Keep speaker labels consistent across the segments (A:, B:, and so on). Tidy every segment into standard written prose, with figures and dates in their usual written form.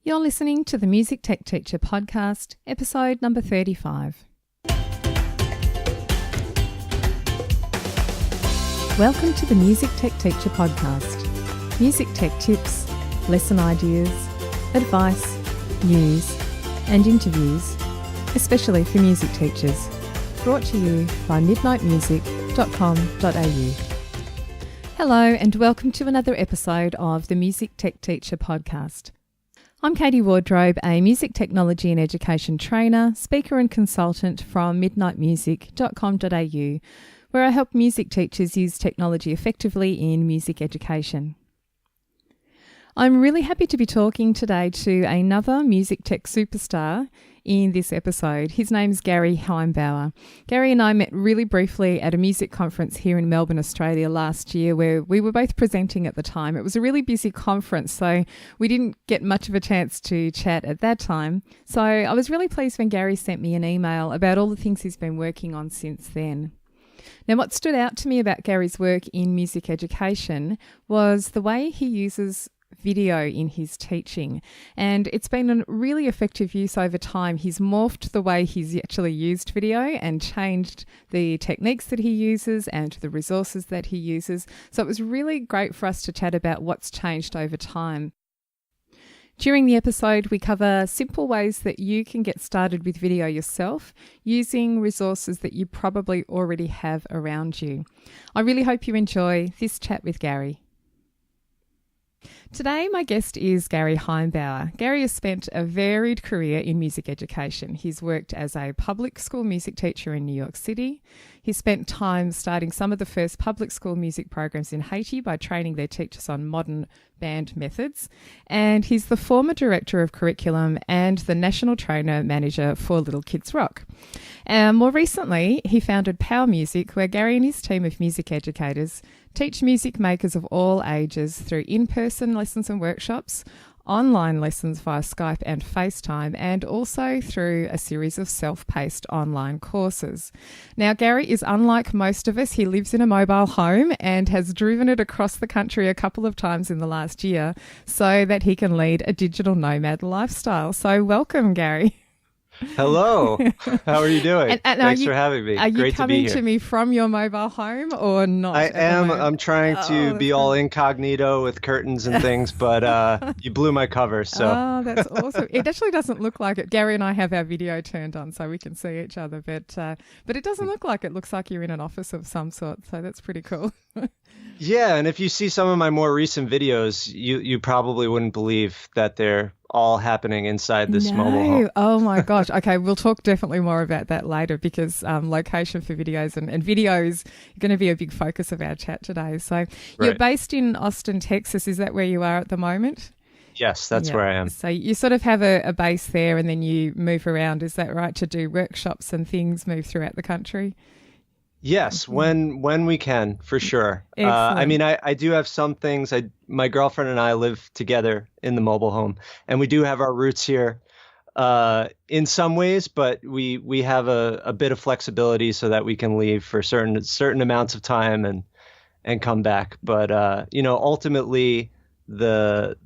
A: You're listening to the Music Tech Teacher podcast, episode number 35. Welcome to the Music Tech Teacher podcast. Music tech tips, lesson ideas, advice, news, and interviews, especially for music teachers. Brought to you by midnightmusic.com.au. Hello and welcome to another episode of the Music Tech Teacher podcast. I'm Katie Wardrobe, a music technology and education trainer, speaker and consultant from midnightmusic.com.au, where I help music teachers use technology effectively in music education. I'm really happy to be talking today to another music tech superstar in this episode. His name's Gary Heimbauer. Gary and I met really briefly at a music conference here in Melbourne, Australia last year, where we were both presenting at the time. It was a really busy conference, so we didn't get much of a chance to chat at that time. So I was really pleased when Gary sent me an email about all the things he's been working on since then. Now, what stood out to me about Gary's work in music education was the way he uses video in his teaching, and it's been a really effective use over time. He's morphed the way he's actually used video and changed the techniques that he uses and the resources that he uses. So it was really great for us to chat about what's changed over time. During the episode, we cover simple ways that you can get started with video yourself using resources that you probably already have around you. I really hope you enjoy this chat with Gary. Today, my guest is Gary Heimbauer. Gary has spent a varied career in music education. He's worked as a public school music teacher in New York City. He spent time starting some of the first public school music programs in Haiti by training their teachers on modern band methods. And he's the former director of curriculum and the national trainer manager for Little Kids Rock. More recently, he founded Power Music, where Gary and his team of music educators teach music makers of all ages through in-person lessons and workshops, online lessons via Skype and FaceTime, and also through a series of self-paced online courses. Now, Gary is unlike most of us. He lives in a mobile home and has driven it across the country a couple of times in the last year so that he can lead a digital nomad lifestyle. So welcome, Gary.
B: Hello. How are you doing? Thanks for having me.
A: Are
B: Great
A: you coming
B: to be here.
A: to me from your mobile home or not?
B: I am. I'm trying to be all incognito with curtains and things, but you blew my cover. So.
A: Oh, that's awesome. It actually doesn't look like it. Gary and I have our video turned on so we can see each other, but it doesn't look like it. Looks like you're in an office of some sort, so that's pretty cool.
B: Yeah, and if you see some of my more recent videos, you probably wouldn't believe that they're all happening inside this mobile home.
A: Oh my gosh. Okay, we'll talk definitely more about that later because location for videos and video is going to be a big focus of our chat today. So you're based in Austin, Texas. Is that where you are at the moment?
B: Yes, that's where I am.
A: So you sort of have a base there and then you move around, is that right, to do workshops and things, move throughout the country?
B: Yes, when we can, for sure. I do have some things. My girlfriend and I live together in the mobile home, and we do have our roots here in some ways, but we have a bit of flexibility so that we can leave for certain amounts of time and come back. But ultimately, the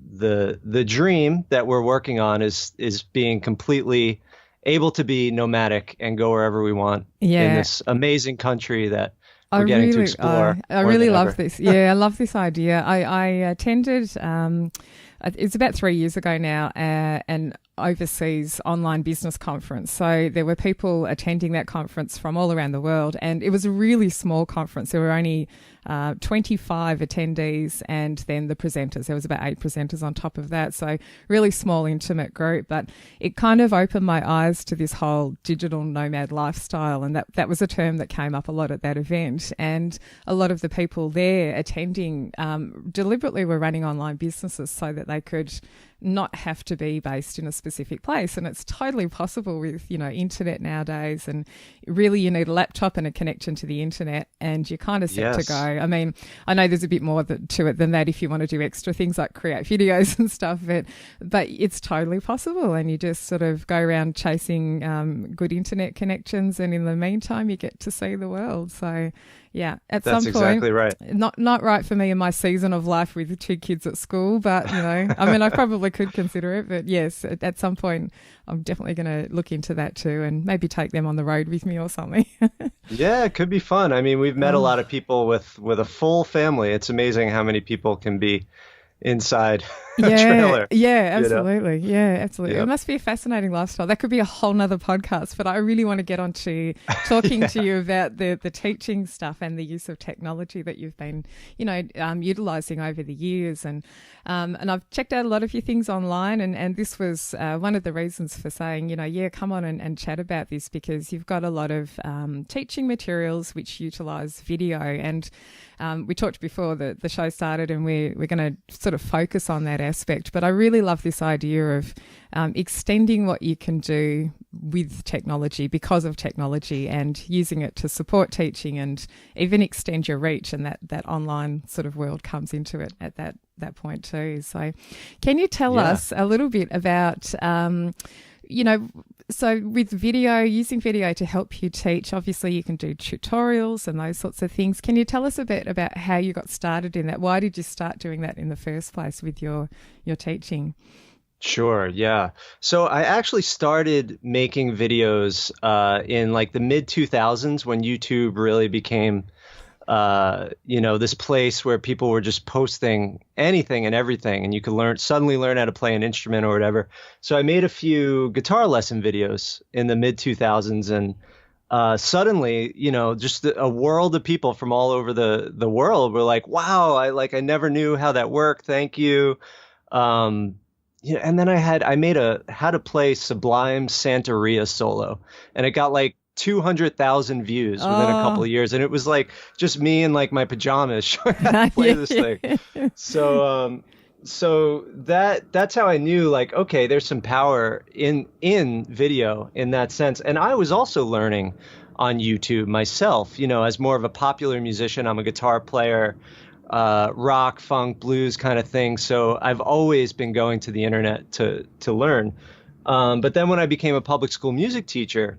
B: dream that we're working on is being completely able to be nomadic and go wherever we want in this amazing country that we're getting to explore.
A: I really love this. Yeah, I love this idea. I attended, it's about 3 years ago now, an overseas online business conference. So there were people attending that conference from all around the world, and it was a really small conference. There were only 25 attendees and then the presenters. There was about 8 presenters on top of that. So really small, intimate group, but it kind of opened my eyes to this whole digital nomad lifestyle. And that was a term that came up a lot at that event. And a lot of the people there attending deliberately were running online businesses so that they could not have to be based in a specific place. And it's totally possible with, internet nowadays. And really you need a laptop and a connection to the internet and you're kind of set to go. I mean, I know there's a bit more to it than that if you want to do extra things like create videos and stuff, but it's totally possible. And you just sort of go around chasing good internet connections. And in the meantime, you get to see the world. So Yeah, at
B: That's
A: some point,
B: exactly right.
A: Not right for me in my season of life with 2 kids at school, but I mean, I probably could consider it. But yes, at some point, I'm definitely going to look into that too, and maybe take them on the road with me or something.
B: Yeah, it could be fun. I mean, we've met a lot of people with a full family. It's amazing how many people can be inside a trailer.
A: Yeah, absolutely. Yeah, absolutely.
B: Yep.
A: It must be a fascinating lifestyle. That could be a whole nother podcast, but I really want to get on to talking to you about the teaching stuff and the use of technology that you've been, utilizing over the years. And I've checked out a lot of your things online, and this was one of the reasons for saying, come on and chat about this, because you've got a lot of teaching materials which utilize video. And we talked before the show started, and we're going to sort of focus on that aspect. But I really love this idea of extending what you can do with technology because of technology, and using it to support teaching and even extend your reach, and that online sort of world comes into it at that point too. So can you tell us a little bit about so with video, using video to help you teach, obviously you can do tutorials and those sorts of things. Can you tell us a bit about how you got started in that? Why did you start doing that in the first place with your teaching?
B: Sure, yeah. So I actually started making videos in like the mid 2000s, when YouTube really became this place where people were just posting anything and everything, and you could suddenly learn how to play an instrument or whatever. So I made a few guitar lesson videos in the mid 2000s, and suddenly, just a world of people from all over the world were like, wow, I never knew how that worked. Thank you. And then I made a how to play Sublime Santeria solo, and it got like 200,000 views within a couple of years, and it was like just me in like my pajamas trying to play this thing. So that's how I knew, like, okay, there's some power in video in that sense. And I was also learning on YouTube myself, as more of a popular musician. I'm a guitar player, rock, funk, blues kind of thing. So I've always been going to the internet to learn. But then when I became a public school music teacher,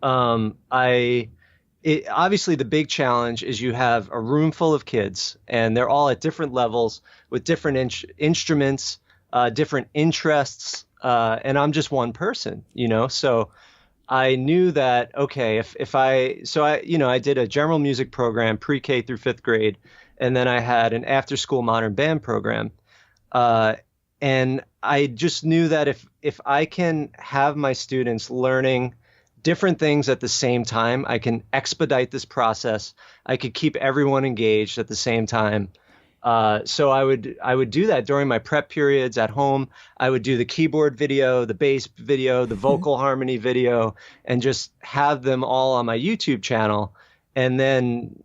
B: obviously the big challenge is you have a room full of kids, and they're all at different levels with different instruments, different interests, and I'm just one person, so I knew that, okay, I did a general music program pre-K through 5th grade, and then I had an after-school modern band program, and I just knew that if I can have my students learning different things at the same time, I can expedite this process. I could keep everyone engaged at the same time. So I would do that during my prep periods at home. I would do the keyboard video, the bass video, the vocal harmony video, and just have them all on my YouTube channel. And then,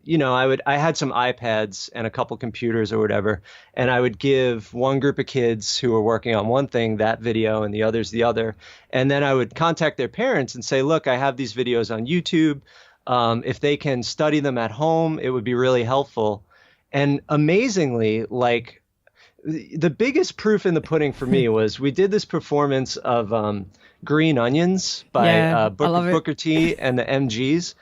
B: I had some iPads and a couple computers or whatever, and I would give one group of kids who were working on one thing that video and the others the other. And then I would contact their parents and say, look, I have these videos on YouTube. If they can study them at home, it would be really helpful. And amazingly, like, the biggest proof in the pudding for me was we did this performance of Green Onions by Booker T and the MGs.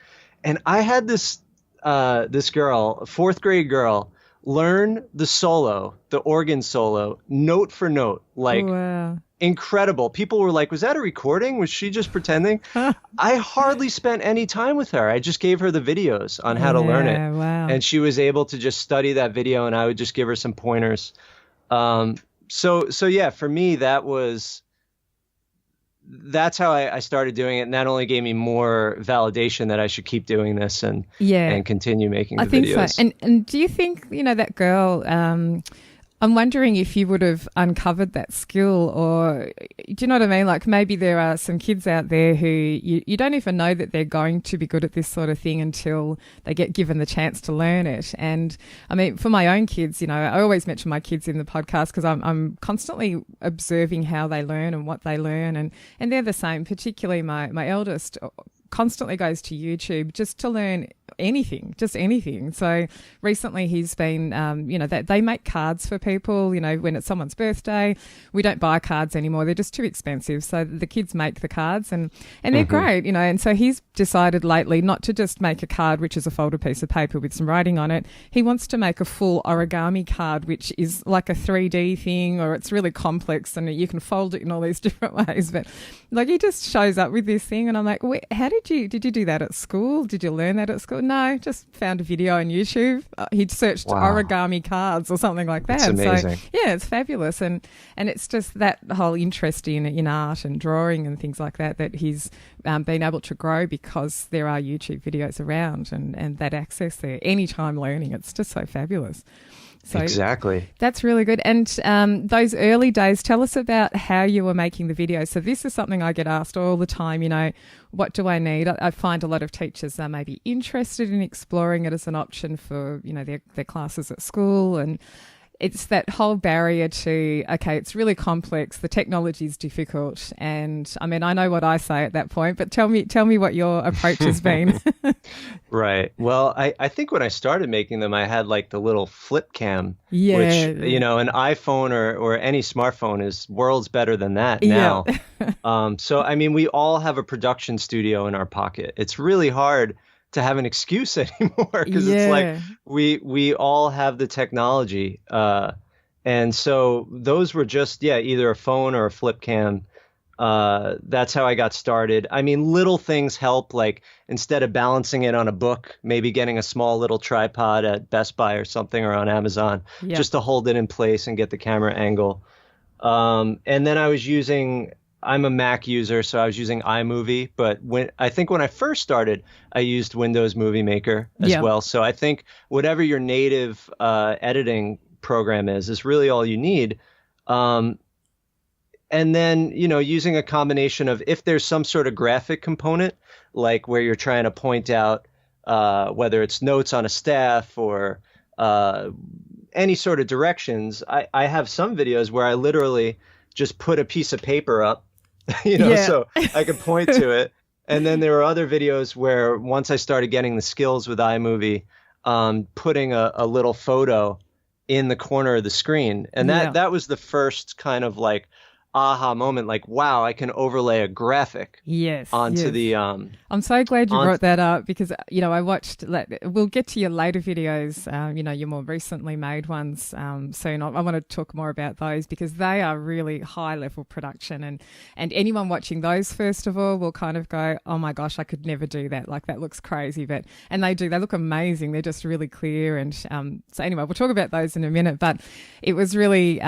B: And I had this girl, a 4th grade girl, learn the solo, the organ solo, note for note, like incredible. People were like, was that a recording? Was she just pretending? I hardly spent any time with her. I just gave her the videos on how to learn it.
A: Wow.
B: And she was able to just study that video, and I would just give her some pointers. So yeah, for me, that's how I started doing it, and that only gave me more validation that I should keep doing this and continue making the videos.
A: I think so. And do you think, that girl, I'm wondering if you would have uncovered that skill, or do you know what I mean? Like, maybe there are some kids out there who you don't even know that they're going to be good at this sort of thing until they get given the chance to learn it. And I mean, for my own kids, I always mention my kids in the podcast because I'm constantly observing how they learn and what they learn. And they're the same, particularly my eldest constantly goes to YouTube just to learn anything, just anything. So recently he's been, they make cards for people, when it's someone's birthday. We don't buy cards anymore. They're just too expensive. So the kids make the cards and they're great, and so he's decided lately not to just make a card, which is a folded piece of paper with some writing on it. He wants to make a full origami card, which is like a 3D thing, or it's really complex and you can fold it in all these different ways. But like he just shows up with this thing and I'm like, how did you do that at school? Did you learn that at school? No, just found a video on YouTube. He'd searched origami cards or something like that.
B: That's amazing.
A: So yeah, it's fabulous. And it's just that whole interest in art and drawing and things like that he's been able to grow because there are YouTube videos around and that access there. Anytime learning, it's just so fabulous. So
B: exactly.
A: That's really good. And those early days, tell us about how you were making the videos. So this is something I get asked all the time, what do I need? I find a lot of teachers are maybe interested in exploring it as an option for, their classes at school. And it's that whole barrier to, okay, it's really complex, the technology is difficult. And I mean, I know what I say at that point, but tell me what your approach has been.
B: Right. Well, I think when I started making them, I had like the little flip cam, which, an iPhone or any smartphone is worlds better than that now. So, I mean, we all have a production studio in our pocket. It's really hard to have an excuse anymore because it's like we all have the technology. And so those were just, either a phone or a flip cam. That's how I got started. I mean, little things help, like instead of balancing it on a book, maybe getting a small little tripod at Best Buy or something or on Amazon just to hold it in place and get the camera angle. And then I'm a Mac user, so I was using iMovie. But when I first started, I used Windows Movie Maker as well. So I think whatever your native editing program is really all you need. And then, using a combination of if there's some sort of graphic component, like where you're trying to point out whether it's notes on a staff or any sort of directions. I have some videos where I literally just put a piece of paper up, so I could point to it. And then there were other videos where once I started getting the skills with iMovie, putting a little photo in the corner of the screen. And that was the first kind of like aha moment, like, wow, I can overlay a graphic onto the
A: I'm so glad you brought that up because I watched, we'll get to your later videos, your more recently made ones soon. I want to talk more about those because they are really high level production and anyone watching those first of all will kind of go, oh my gosh, I could never do that, like that looks crazy, and they look amazing, they're just really clear. And so anyway, we'll talk about those in a minute, but it was really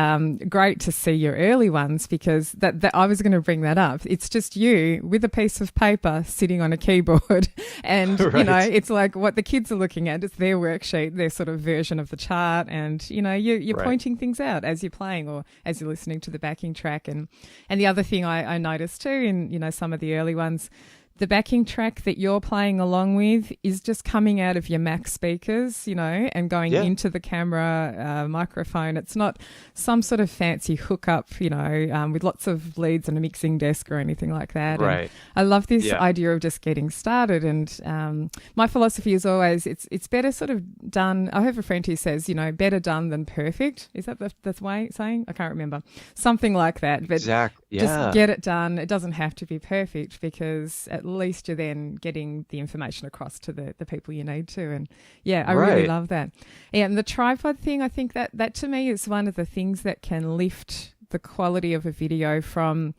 A: great to see your early ones because that I was going to bring that up. It's just you with a piece of paper sitting on a keyboard and, it's like what the kids are looking at. It's their worksheet, their sort of version of the chart. And, you're pointing things out as you're playing or as you're listening to the backing track. And the other thing I noticed too in, some of the early ones, the backing track that you're playing along with is just coming out of your Mac speakers, and going into the camera microphone. It's not some sort of fancy hookup, with lots of leads and a mixing desk or anything like that.
B: Right.
A: And I love this idea of just getting started. And my philosophy is always it's better sort of done. I have a friend who says, better done than perfect. Is that the way saying? I can't remember. Something like that. But
B: exactly.
A: Just get it done. It doesn't have to be perfect because at least you're then getting the information across to the people you need to. And I really love that. Yeah, and the tripod thing, I think that to me is one of the things that can lift the quality of a video from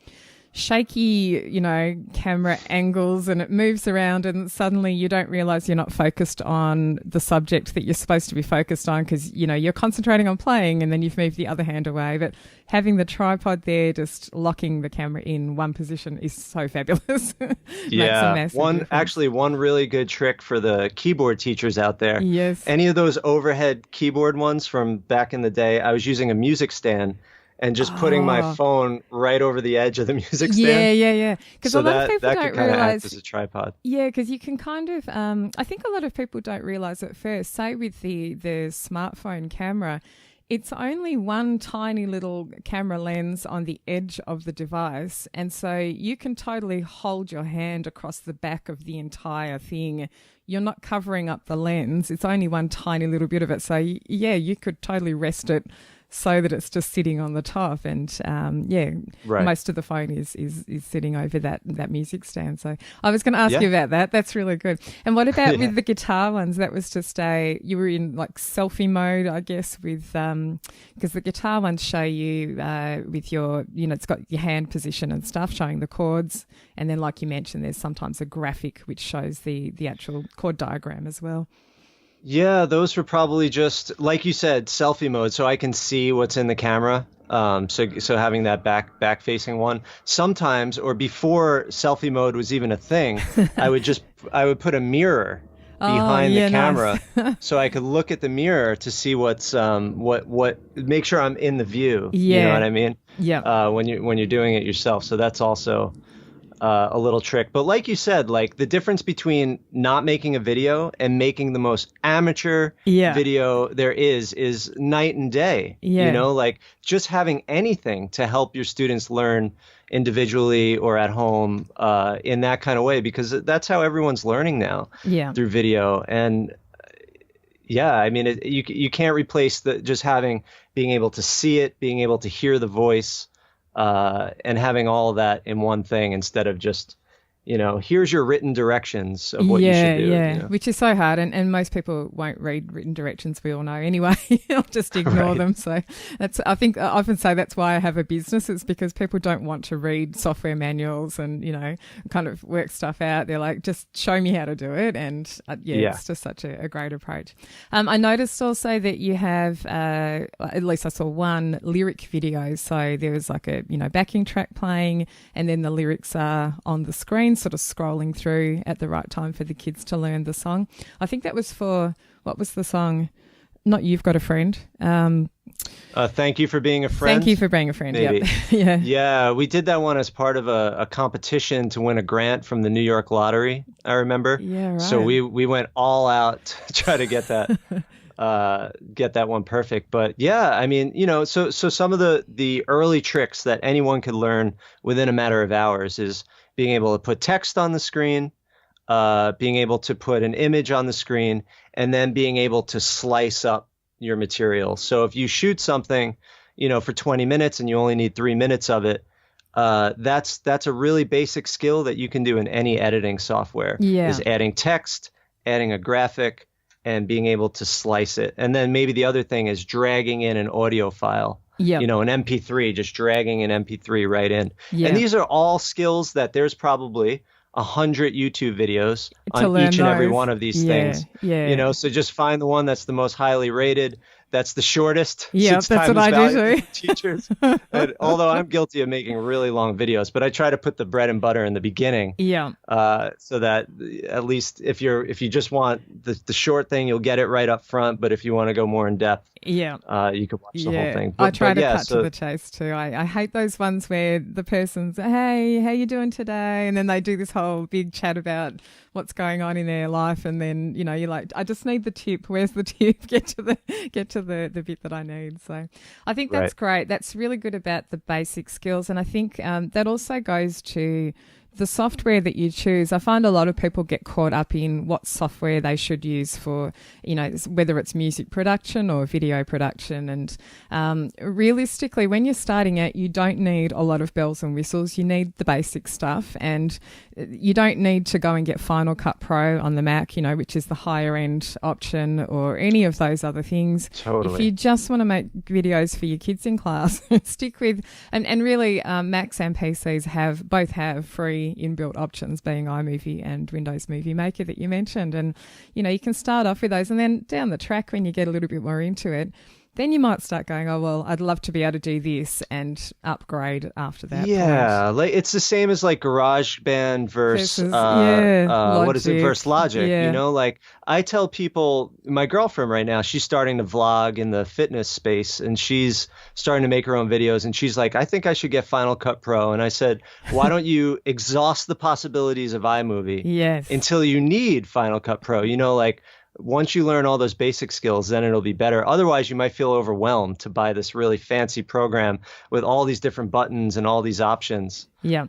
A: shaky, camera angles and it moves around and suddenly you don't realize you're not focused on the subject that you're supposed to be focused on because, you're concentrating on playing and then you've moved the other hand away. But having the tripod there, just locking the camera in one position is so fabulous.
B: One really good trick for the keyboard teachers out there.
A: Yes.
B: Any of those overhead keyboard ones from back in the day, I was using a music stand and just putting my phone right over the edge of the music stand.
A: Yeah. Because a lot of people don't realize
B: as a tripod.
A: Yeah, because you can kind of. I think a lot of people don't realize at first. Say with the smartphone camera, it's only one tiny little camera lens on the edge of the device. And so you can totally hold your hand across the back of the entire thing. You're not covering up the lens. It's only one tiny little bit of it. So, yeah, you could totally rest it so that it's just sitting on the top. And, most of the phone is sitting over that music stand. So I was going to ask you about that. That's really good. And what about with the guitar ones? That was just you were in like selfie mode, I guess, with because the guitar ones show you with your, it's got your hand position and stuff, showing the chords. And then, like you mentioned, there's sometimes a graphic which shows the actual chord diagram as well.
B: Yeah, those were probably just, like you said, selfie mode, so I can see what's in the camera. So having that back facing one. Sometimes, or before selfie mode was even a thing, I would put a mirror behind the camera, nice. So I could look at the mirror to see what's make sure I'm in the view. Yeah. You know what I mean?
A: Yeah.
B: When you're doing it yourself, so that's also a little trick. But like you said, like the difference between not making a video and making the most amateur video there is night and day. Yeah. Like just having anything to help your students learn individually or at home in that kind of way, because that's how everyone's learning now through video. And I mean, you can't replace just being able to see it, being able to hear the voice, and having all of that in one thing instead of just, here's your written directions of what you should do.
A: Yeah, which is so hard. And most people won't read written directions, we all know anyway. They'll just ignore them. So I think I often say that's why I have a business. It's because people don't want to read software manuals and, kind of work stuff out. They're like, just show me how to do it. And it's just such a great approach. I noticed also that you have, at least I saw one lyric video. So there was like a, backing track playing, and then the lyrics are on the screen, sort of scrolling through at the right time for the kids to learn the song. I think that was for, what was the song? Not You've Got a Friend.
B: Thank You for Being a Friend.
A: Thank You for Being a Friend,
B: maybe.
A: Yep.
B: Yeah, we did that one as part of a competition to win a grant from the New York Lottery, I remember.
A: Yeah, right.
B: So we went all out to try to get that one perfect. But yeah, I mean, so some of the early tricks that anyone could learn within a matter of hours is being able to put text on the screen, being able to put an image on the screen, and then being able to slice up your material. So if you shoot something, for 20 minutes and you only need 3 minutes of it, that's a really basic skill that you can do in any editing software. Yeah. Is adding text, adding a graphic, and being able to slice it. And then maybe the other thing is dragging in an audio file. Yep. An MP3, just dragging an MP3 right in. Yep. And these are all skills that there's probably 100 YouTube videos on each and every one of these things. Yeah. So just find the one that's the most highly rated, that's the shortest.
A: Yeah, that's what I do too.
B: Teachers. And although I'm guilty of making really long videos, but I try to put the bread and butter in the beginning. Yeah. So that at least if you just want the short thing, you'll get it right up front. But if you want to go more in depth, you can watch the whole thing.
A: I try to cut to the chase too. I hate those ones where the person's, hey, how you doing today? And then they do this whole big chat about what's going on in their life, and then you're like, I just need the tip. Where's the tip? Get to the bit that I need. So I think that's great. That's really good about the basic skills, and I think that also goes to the software that you choose. I find a lot of people get caught up in what software they should use for, whether it's music production or video production. And realistically, when you're starting out, you don't need a lot of bells and whistles. You need the basic stuff, and you don't need to go and get Final Cut Pro on the Mac, which is the higher end option, or any of those other things.
B: Totally.
A: If you just want to make videos for your kids in class, stick with, and really Macs and PCs both have free inbuilt options, being iMovie and Windows Movie Maker that you mentioned. And, you can start off with those, and then down the track, when you get a little bit more into it, then you might start going, oh, well, I'd love to be able to do this, and upgrade after that.
B: Yeah, point. Like it's the same as like GarageBand versus what is it, versus Logic. Yeah. Like I tell people, my girlfriend right now, she's starting to vlog in the fitness space, and she's starting to make her own videos, and she's like, I think I should get Final Cut Pro. And I said, why don't you exhaust the possibilities of iMovie until you need Final Cut Pro? Like once you learn all those basic skills, then it'll be better. Otherwise, you might feel overwhelmed to buy this really fancy program with all these different buttons and all these options.
A: Yeah.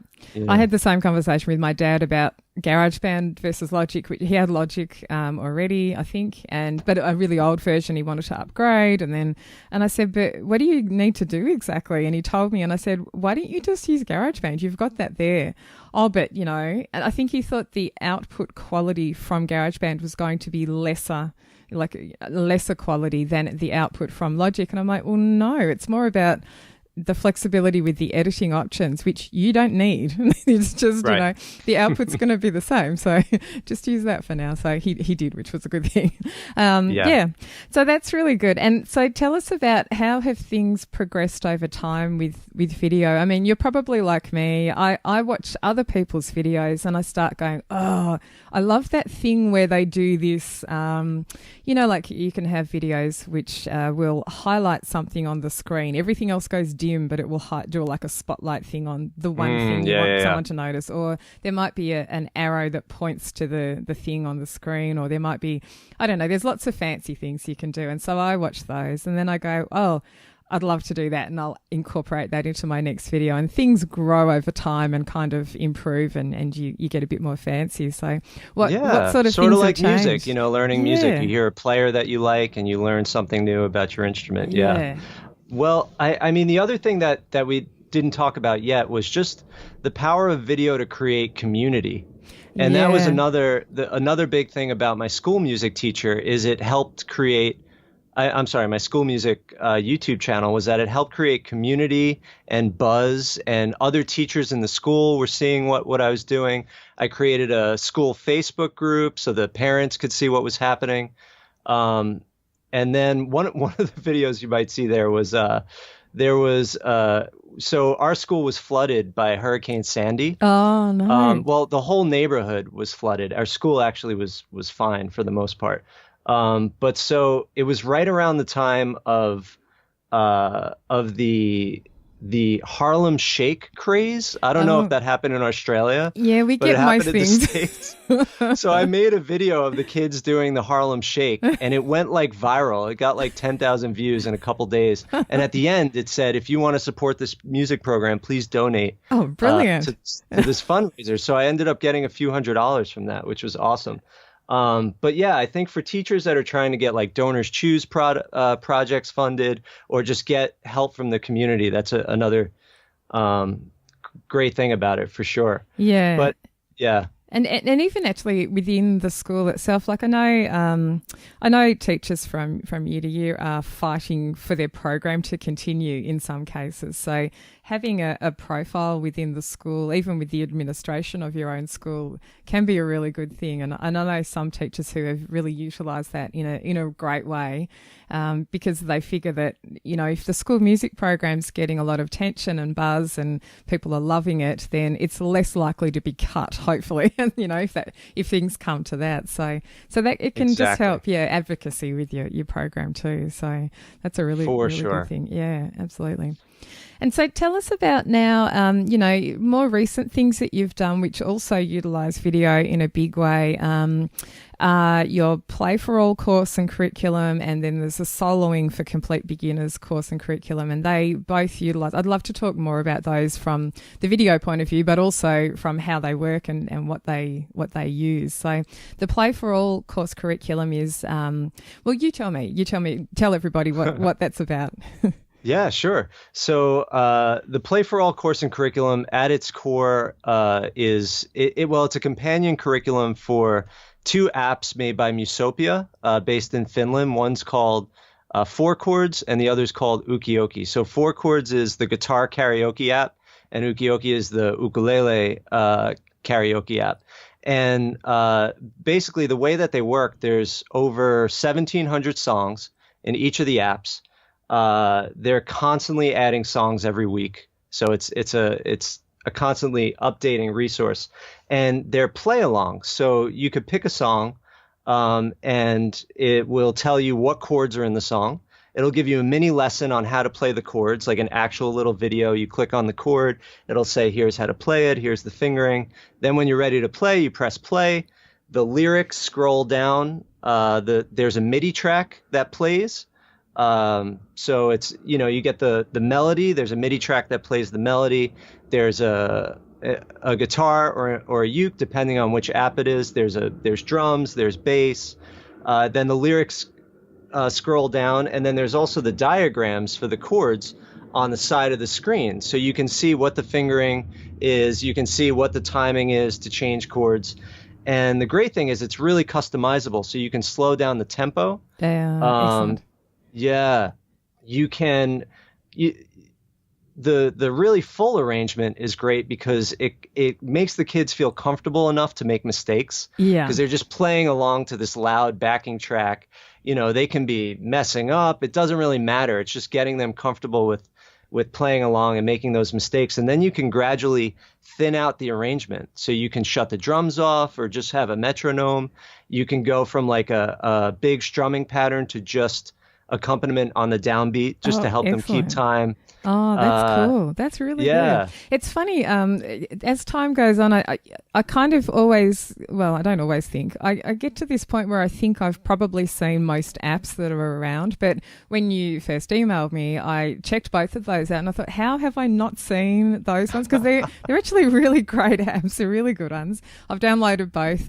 A: I had the same conversation with my dad about GarageBand versus Logic. He had Logic already, I think, but a really old version. He wanted to upgrade, and I said, "But what do you need to do exactly?" And he told me, and I said, "Why don't you just use GarageBand? You've got that there." Oh, but and I think he thought the output quality from GarageBand was going to be lesser quality than the output from Logic, and I'm like, well, no, it's more about the flexibility with the editing options, which you don't need. It's just,
B: right.
A: The output's going to be the same. So just use that for now. So he did, which was a good thing. Yeah. So that's really good. And so tell us about how have things progressed over time with video? I mean, you're probably like me. I watch other people's videos and I start going, oh, I love that thing where they do this, like you can have videos which will highlight something on the screen. Everything else goes dim, but it will do like a spotlight thing on the one thing you want someone to notice. Or there might be an arrow that points to the thing on the screen, or there might be, I don't know, there's lots of fancy things you can do. And so I watch those and then I go, oh, I'd love to do that, and I'll incorporate that into my next video. And things grow over time and kind of improve, and you get a bit more fancy. So what sort of things
B: like
A: have
B: music, learning music. You hear a player that you like and you learn something new about your instrument. Yeah. Well, I mean, the other thing that we didn't talk about yet was just the power of video to create community. And that was another big thing about my school music teacher is it helped create my school music YouTube channel was that it helped create community and buzz, and other teachers in the school were seeing what I was doing. I created a school Facebook group so the parents could see what was happening. And then one of the videos you might see there was so our school was flooded by Hurricane Sandy.
A: Oh, no.
B: Well, the whole neighborhood was flooded. Our school actually was fine for the most part. But so it was right around the time of the Harlem Shake craze. I don't know if that happened in Australia.
A: Yeah, we get most things.
B: So I made a video of the kids doing the Harlem Shake, and it went like viral. It got like 10,000 views in a couple days. And at the end, it said, if you want to support this music program, please donate.
A: Oh, brilliant.
B: To this fundraiser. So I ended up getting a few $100s from that, which was awesome. But yeah, I think for teachers that are trying to get like donors choose projects funded or just get help from the community, that's another great thing about it for sure.
A: Yeah.
B: But yeah.
A: And even actually within the school itself, like I know teachers from year to year are fighting for their program to continue in some cases. So having a profile within the school, even with the administration of your own school, can be a really good thing. And I know some teachers who have really utilised that in a great way, because they figure that, if the school music program's getting a lot of attention and buzz and people are loving it, then it's less likely to be cut, hopefully. And if things come to that, so that it can just help advocacy with your program too. So that's a really good thing. Yeah, absolutely. And so tell us about now, more recent things that you've done, which also utilise video in a big way. Your Play for All course and curriculum, and then there's a Soloing for Complete Beginners course and curriculum, and they both utilise. I'd love to talk more about those from the video point of view, but also from how they work and what they use. So the Play for All course curriculum is, you tell everybody what that's about.
B: Yeah, sure. So the Play for All course and curriculum at its core it's a companion curriculum for two apps made by Musopia based in Finland. One's called Four Chords and the other's called Ukioki. So Four Chords is the guitar karaoke app and Ukioki is the ukulele karaoke app. And basically the way that they work, there's over 1,700 songs in each of the apps. They're constantly adding songs every week. So it's a constantly updating resource, and they're play along. So you could pick a song, and it will tell you what chords are in the song. It'll give you a mini lesson on how to play the chords, like an actual little video. You click on the chord, it'll say, here's how to play it. Here's the fingering. Then when you're ready to play, you press play. the lyrics scroll down. There's a MIDI track that plays. So it's, you get the melody. There's a MIDI track that plays the melody. There's a guitar or a uke, depending on which app it is. There's drums, there's bass. Then the lyrics scroll down, and then there's also the diagrams for the chords on the side of the screen. So you can see what the fingering is. You can see what the timing is to change chords. And the great thing is it's really customizable. So you can slow down the tempo.
A: Excellent.
B: Yeah, you can. The really full arrangement is great because it makes the kids feel comfortable enough to make mistakes.
A: Yeah.
B: Because they're just playing along to this loud backing track. They can be messing up. It doesn't really matter. It's just getting them comfortable with playing along and making those mistakes. And then you can gradually thin out the arrangement. So you can shut the drums off or just have a metronome. You can go from like a big strumming pattern to just accompaniment on the downbeat just to help them keep time.
A: Oh, that's cool. That's really good. It's funny, as time goes on, I kind of always, well, I don't always think, I get to this point where I think I've probably seen most apps that are around, but when you first emailed me, I checked both of those out and I thought, how have I not seen those ones? Because they're actually really great apps. They're really good ones. I've downloaded both.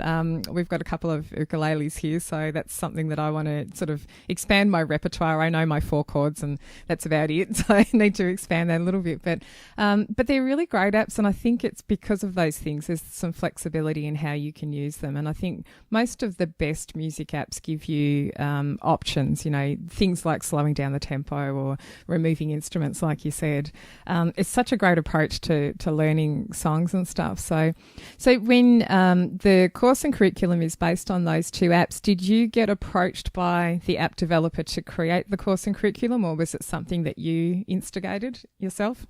A: We've got a couple of ukuleles here, so that's something that I want to sort of expand my repertoire. I know my four chords and that's about it, so I need to expand that a little bit, but they're really great apps, and I think it's because of those things. There's some flexibility in how you can use them, and I think most of the best music apps give you options, things like slowing down the tempo or removing instruments, like you said. It's such a great approach to learning songs and stuff. So when the course and curriculum is based on those two apps, did you get approached by the app developer to create the course and curriculum, or was it something that you instigated yourself?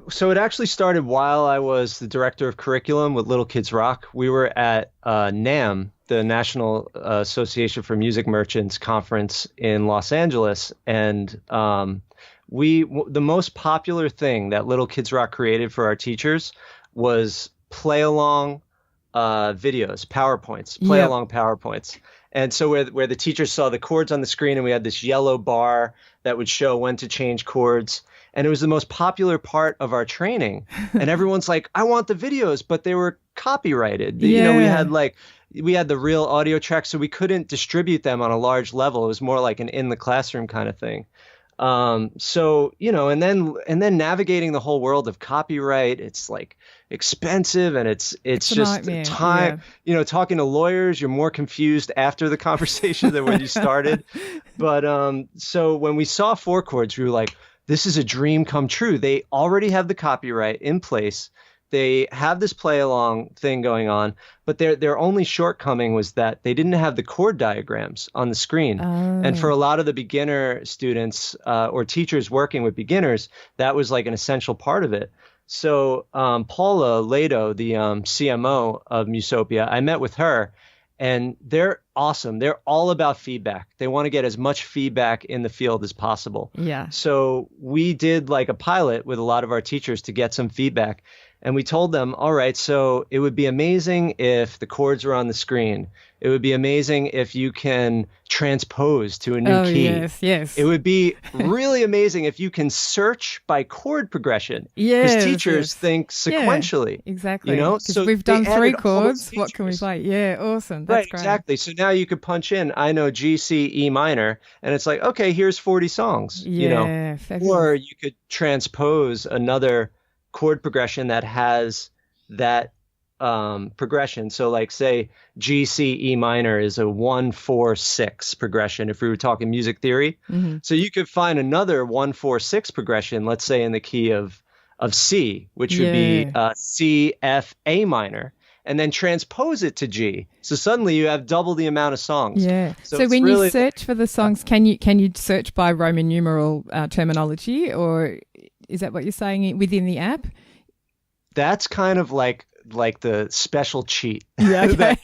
B: So it actually started while I was the director of curriculum with Little Kids Rock. We were at NAMM, the National Association for Music Merchants conference in Los Angeles, and the most popular thing that Little Kids Rock created for our teachers was play along videos, PowerPoints, play along PowerPoints. And so where the teachers saw the chords on the screen, and we had this yellow bar that would show when to change chords. And it was the most popular part of our training. And everyone's like, I want the videos, but they were copyrighted.
A: Yeah.
B: We had the real audio tracks, so we couldn't distribute them on a large level. It was more like an in the classroom kind of thing. And then navigating the whole world of copyright, it's like expensive, and it's just time, talking to lawyers, you're more confused after the conversation than when you started. But, so when we saw Four Chords, we were like, this is a dream come true. They already have the copyright in place. They have this play along thing going on, but their only shortcoming was that they didn't have the chord diagrams on the screen. And for a lot of the beginner students or teachers working with beginners, that was like an essential part of it. So Paula Lado, the CMO of Musopia, I met with her, and they're awesome. They're all about feedback. They want to get as much feedback in the field as possible.
A: Yeah.
B: So we did like a pilot with a lot of our teachers to get some feedback. And we told them, all right, so it would be amazing if the chords were on the screen. It would be amazing if you can transpose to a new key.
A: Yes.
B: It would be really amazing if you can search by chord progression.
A: Yes.
B: Because teachers think sequentially.
A: Yeah, exactly.
B: So
A: we've done three chords. What can we play? Yeah, awesome. That's great.
B: Exactly. So now you could punch in, I know G, C, E minor, and it's like, okay, here's 40 songs.
A: Fabulous.
B: Or you could transpose another chord progression that has that progression. So like say G, C, E minor is a 1-4-6 progression if we were talking music theory. Mm-hmm. So you could find another 1-4-6 progression, let's say in the key of C, which would be C, F, A minor, and then transpose it to G. So suddenly you have double the amount of songs.
A: Yeah. So when you search for the songs, can you search by Roman numeral terminology, or is that what you're saying within the app?
B: That's kind of like the special cheat.
A: Yeah, okay.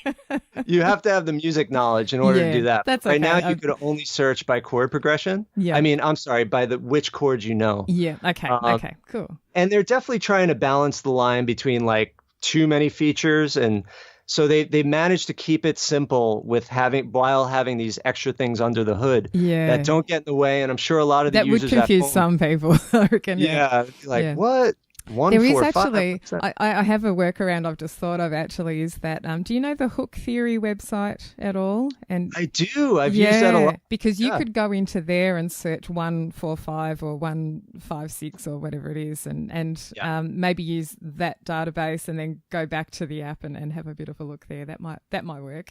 B: You have to have the music knowledge in order to do that.
A: That's
B: right now, you could only search by chord progression.
A: Yeah.
B: I mean, I'm sorry, by which chords you know.
A: Yeah. Okay. Cool.
B: And they're definitely trying to balance the line between like too many features and So they managed to keep it simple with while having these extra things under the hood that don't get in the way. And I'm sure a lot of the users
A: would confuse
B: at home,
A: some people, I reckon.
B: Yeah, like, what?
A: There is actually, I have a workaround I've just thought of actually, is that, do you know the Hook Theory website at all? And
B: I do. I've used that a lot.
A: Because you could go into there and search 145 or 156 or whatever it is, and maybe use that database and then go back to the app and have a bit of a look there. That might work.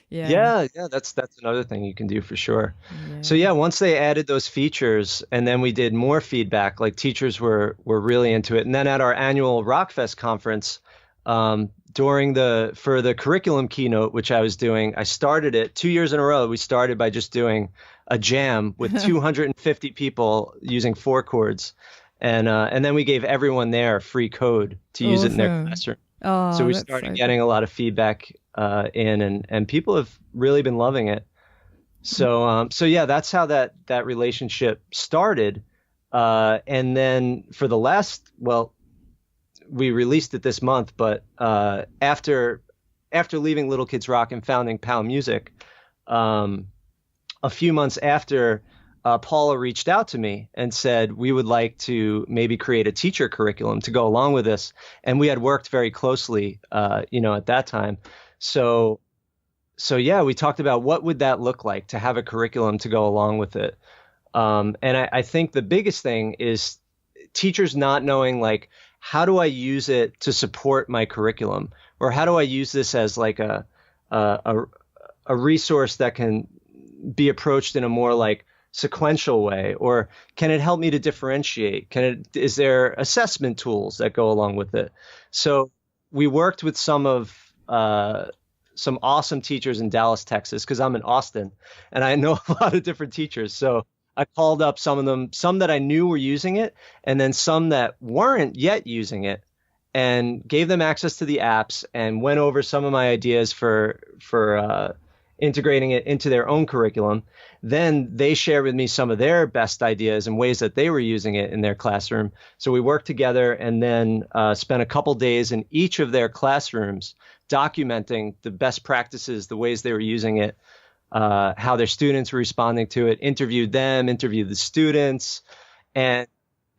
B: Yeah, that's another thing you can do for sure. So once they added those features, and then we did more feedback, like teachers were really into it. And then at our annual Rockfest conference, for the curriculum keynote, which I was doing, I started it 2 years in a row. We started by just doing a jam with 250 people using Four Chords, and then we gave everyone there free code to use it in their classroom. So we started getting a lot of feedback and people have really been loving it. So that's how that relationship started. And then for the we released it this month, but after leaving Little Kids Rock and founding POW Music, a few months after, Paula reached out to me and said, we would like to maybe create a teacher curriculum to go along with this. And we had worked very closely, at that time. So we talked about what would that look like to have a curriculum to go along with it. And I think the biggest thing is teachers not knowing, like, how do I use it to support my curriculum? Or how do I use this as like a resource that can be approached in a more like sequential way? Or can it help me to differentiate? Is there assessment tools that go along with it? So we worked with some awesome teachers in Dallas, Texas, because I'm in Austin and I know a lot of different teachers. So I called up some of them, some that I knew were using it, and then some that weren't yet using it, and gave them access to the apps and went over some of my ideas for integrating it into their own curriculum. Then they shared with me some of their best ideas and ways that they were using it in their classroom. So we worked together and then spent a couple days in each of their classrooms documenting the best practices, the ways they were using it, how their students were responding to it, interviewed the students, and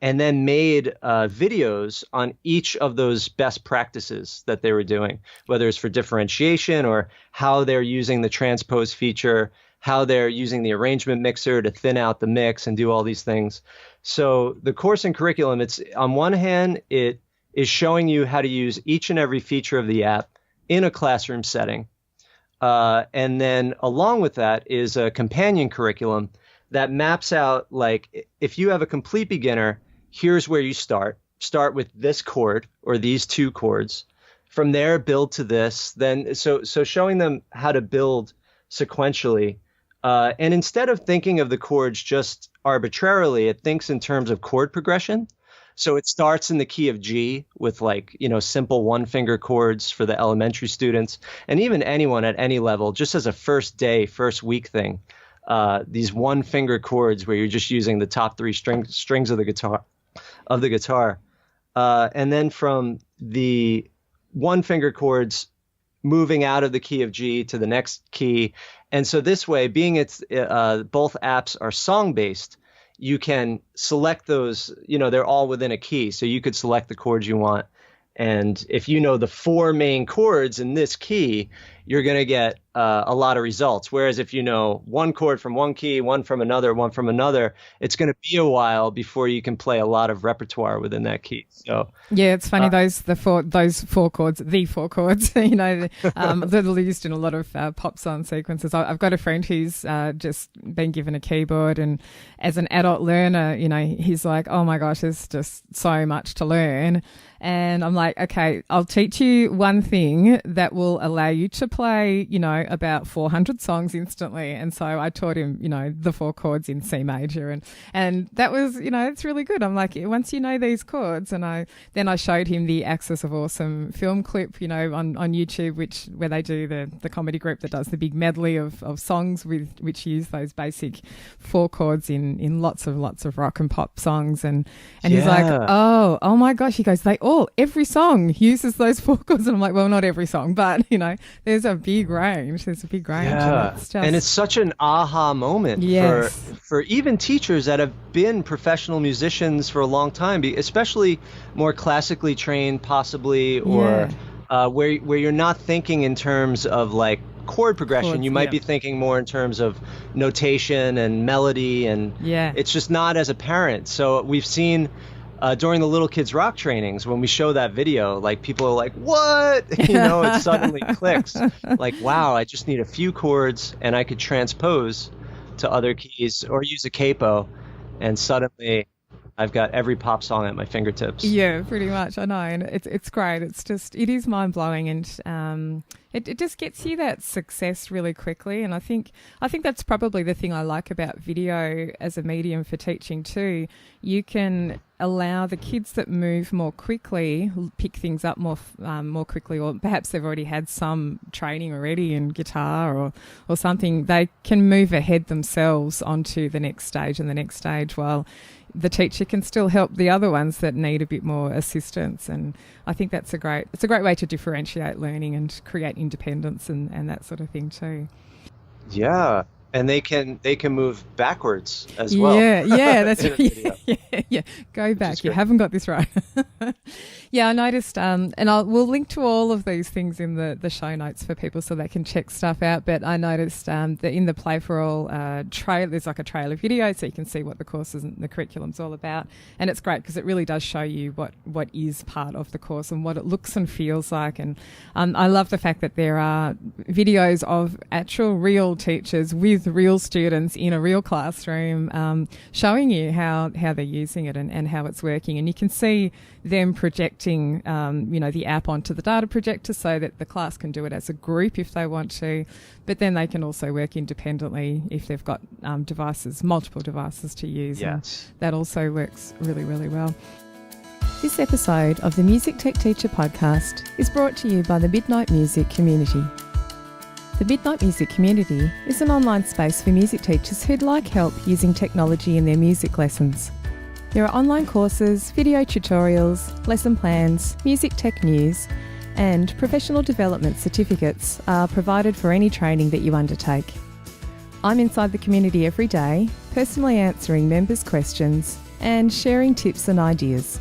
B: then made videos on each of those best practices that they were doing, whether it's for differentiation or how they're using the transpose feature, how they're using the arrangement mixer to thin out the mix and do all these things. So the course and curriculum, it's on one hand, it is showing you how to use each and every feature of the app in a classroom setting. And then along with that is a companion curriculum that maps out, like, if you have a complete beginner, here's where you start with this chord or these two chords. From there, build to this. Then, so showing them how to build sequentially. And instead of thinking of the chords just arbitrarily, it thinks in terms of chord progression. So it starts in the key of G with, like, simple one finger chords for the elementary students, and even anyone at any level, just as a first week thing. These one finger chords where you're just using the top three strings of the guitar. And then from the one finger chords, moving out of the key of G to the next key. And so this way, being both apps are song based, you can select those, they're all within a key. So you could select the chords you want. And if you know the four main chords in this key, you're going to get a lot of results. Whereas if you know one chord from one key, one from another, it's going to be a while before you can play a lot of repertoire within that key. So
A: yeah, it's funny, those four chords, they're used in a lot of pop song sequences. I've got a friend who's just been given a keyboard, and as an adult learner, he's like, oh my gosh, there's just so much to learn. And I'm like, okay, I'll teach you one thing that will allow you to play, about 400 songs instantly. And so I taught him, the 4 chords in C major. And that was, it's really good. I'm like, once you know these chords, and then I showed him the Axis of Awesome film clip, on YouTube, where they do the comedy group that does the big medley of songs which use those basic 4 chords in lots of rock and pop songs. And he's like, oh my gosh, he goes, every song uses those 4 chords. And I'm like, well, not every song, but there's a big range.
B: Yeah. And it's such an aha moment for even teachers that have been professional musicians for a long time, especially more classically trained possibly, or where you're not thinking in terms of like chord progression. You might be thinking more in terms of notation and melody, and it's just not as apparent. So we've seen during the little kids rock trainings, when we show that video, like people are like, what? It suddenly clicks. Like, wow, I just need a few chords and I could transpose to other keys or use a capo, and suddenly I've got every pop song at my fingertips.
A: Yeah, pretty much. I know. And it's great. It is mind blowing, and it just gets you that success really quickly. And I think that's probably the thing I like about video as a medium for teaching too. You can allow the kids that move more quickly pick things up more quickly, or perhaps they've already had some training already in guitar or something. They can move ahead themselves onto the next stage and the next stage, while the teacher can still help the other ones that need a bit more assistance. And I think it's a great way to differentiate learning and create independence and that sort of thing too.
B: Yeah. And they can move backwards as well.
A: Yeah, that's yeah. Go back. You haven't got this right. Yeah, I noticed, and we'll link to all of these things in the show notes for people so they can check stuff out. But I noticed that in the Play for All trail, there's like a trailer video, so you can see what the course and the curriculum's all about. And it's great because it really does show you what is part of the course and what it looks and feels like. And I love the fact that there are videos of actual real teachers with real students in a real classroom, showing you how they're using it and how it's working. And you can see them projecting, the app onto the data projector so that the class can do it as a group if they want to, but then they can also work independently if they've got multiple devices to use.
B: Yes.
A: And that also works really, really well. This episode of the Music Tech Teacher podcast is brought to you by the Midnight Music Community. The Midnight Music Community is an online space for music teachers who'd like help using technology in their music lessons. There are online courses, video tutorials, lesson plans, music tech news, and professional development certificates are provided for any training that you undertake. I'm inside the community every day, personally answering members' questions and sharing tips and ideas.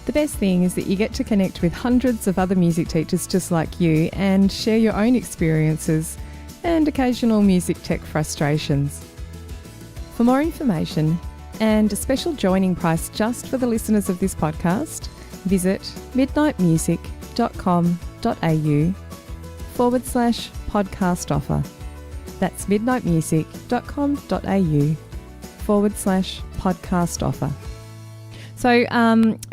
A: The best thing is that you get to connect with hundreds of other music teachers just like you and share your own experiences and occasional music tech frustrations. For more information and a special joining price just for the listeners of this podcast, visit midnightmusic.com.au/podcast offer. That's midnightmusic.com.au/podcast offer. So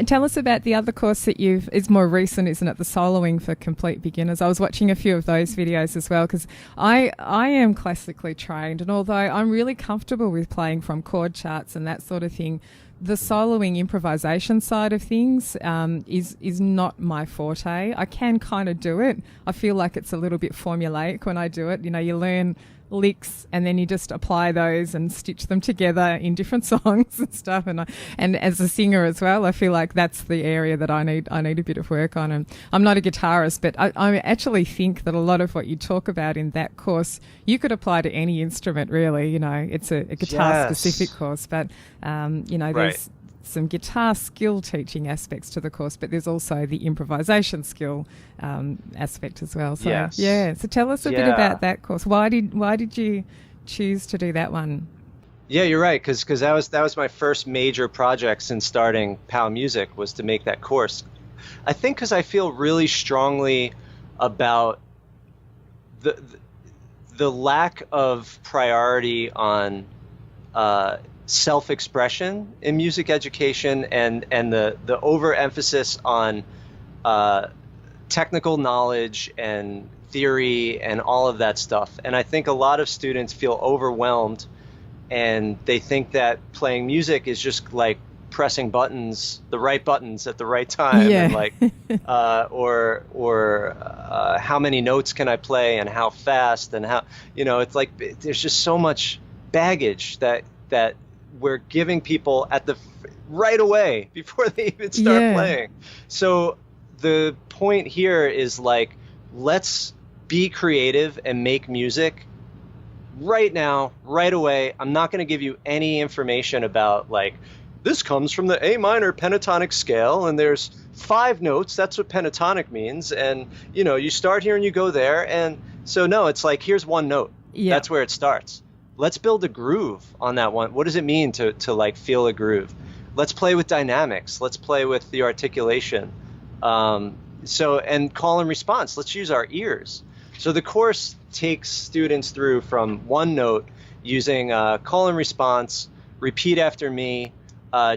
A: tell us about the other course that is more recent, isn't it? The soloing for complete beginners. I was watching a few of those videos as well because I am classically trained, and although I'm really comfortable with playing from chord charts and that sort of thing, the soloing improvisation side of things is not my forte. I can kind of do it. I feel like it's a little bit formulaic when I do it. You learn licks and then you just apply those and stitch them together in different songs and stuff. And as a singer as well, I feel like that's the area that I need a bit of work on. And I'm not a guitarist, but I actually think that a lot of what you talk about in that course you could apply to any instrument, really. It's a guitar specific course, but there's some guitar skill teaching aspects to the course, but there's also the improvisation skill aspect as well. So so tell us a bit about that course. Why did you choose to do that one?
B: Yeah, you're right, because that was my first major project since starting POW Music, was to make that course. I think because I feel really strongly about the lack of priority on self-expression in music education and the overemphasis on technical knowledge and theory and all of that stuff. And I think a lot of students feel overwhelmed, and they think that playing music is just like pressing buttons, the right buttons at the right time, and like, or how many notes can I play and how fast and how, it's like there's just so much baggage that we're giving people at the right away before they even start playing. So the point here is like, let's be creative and make music right now, right away. I'm not going to give you any information about like, this comes from the A minor pentatonic scale, and there's 5 notes. That's what pentatonic means. And, you start here and you go there. And so, no, it's like, here's one note. Yeah. That's where it starts. Let's build a groove on that one. What does it mean to like feel a groove? Let's play with dynamics. Let's play with the articulation. And call and response. Let's use our ears. So the course takes students through from one note using call and response, repeat after me,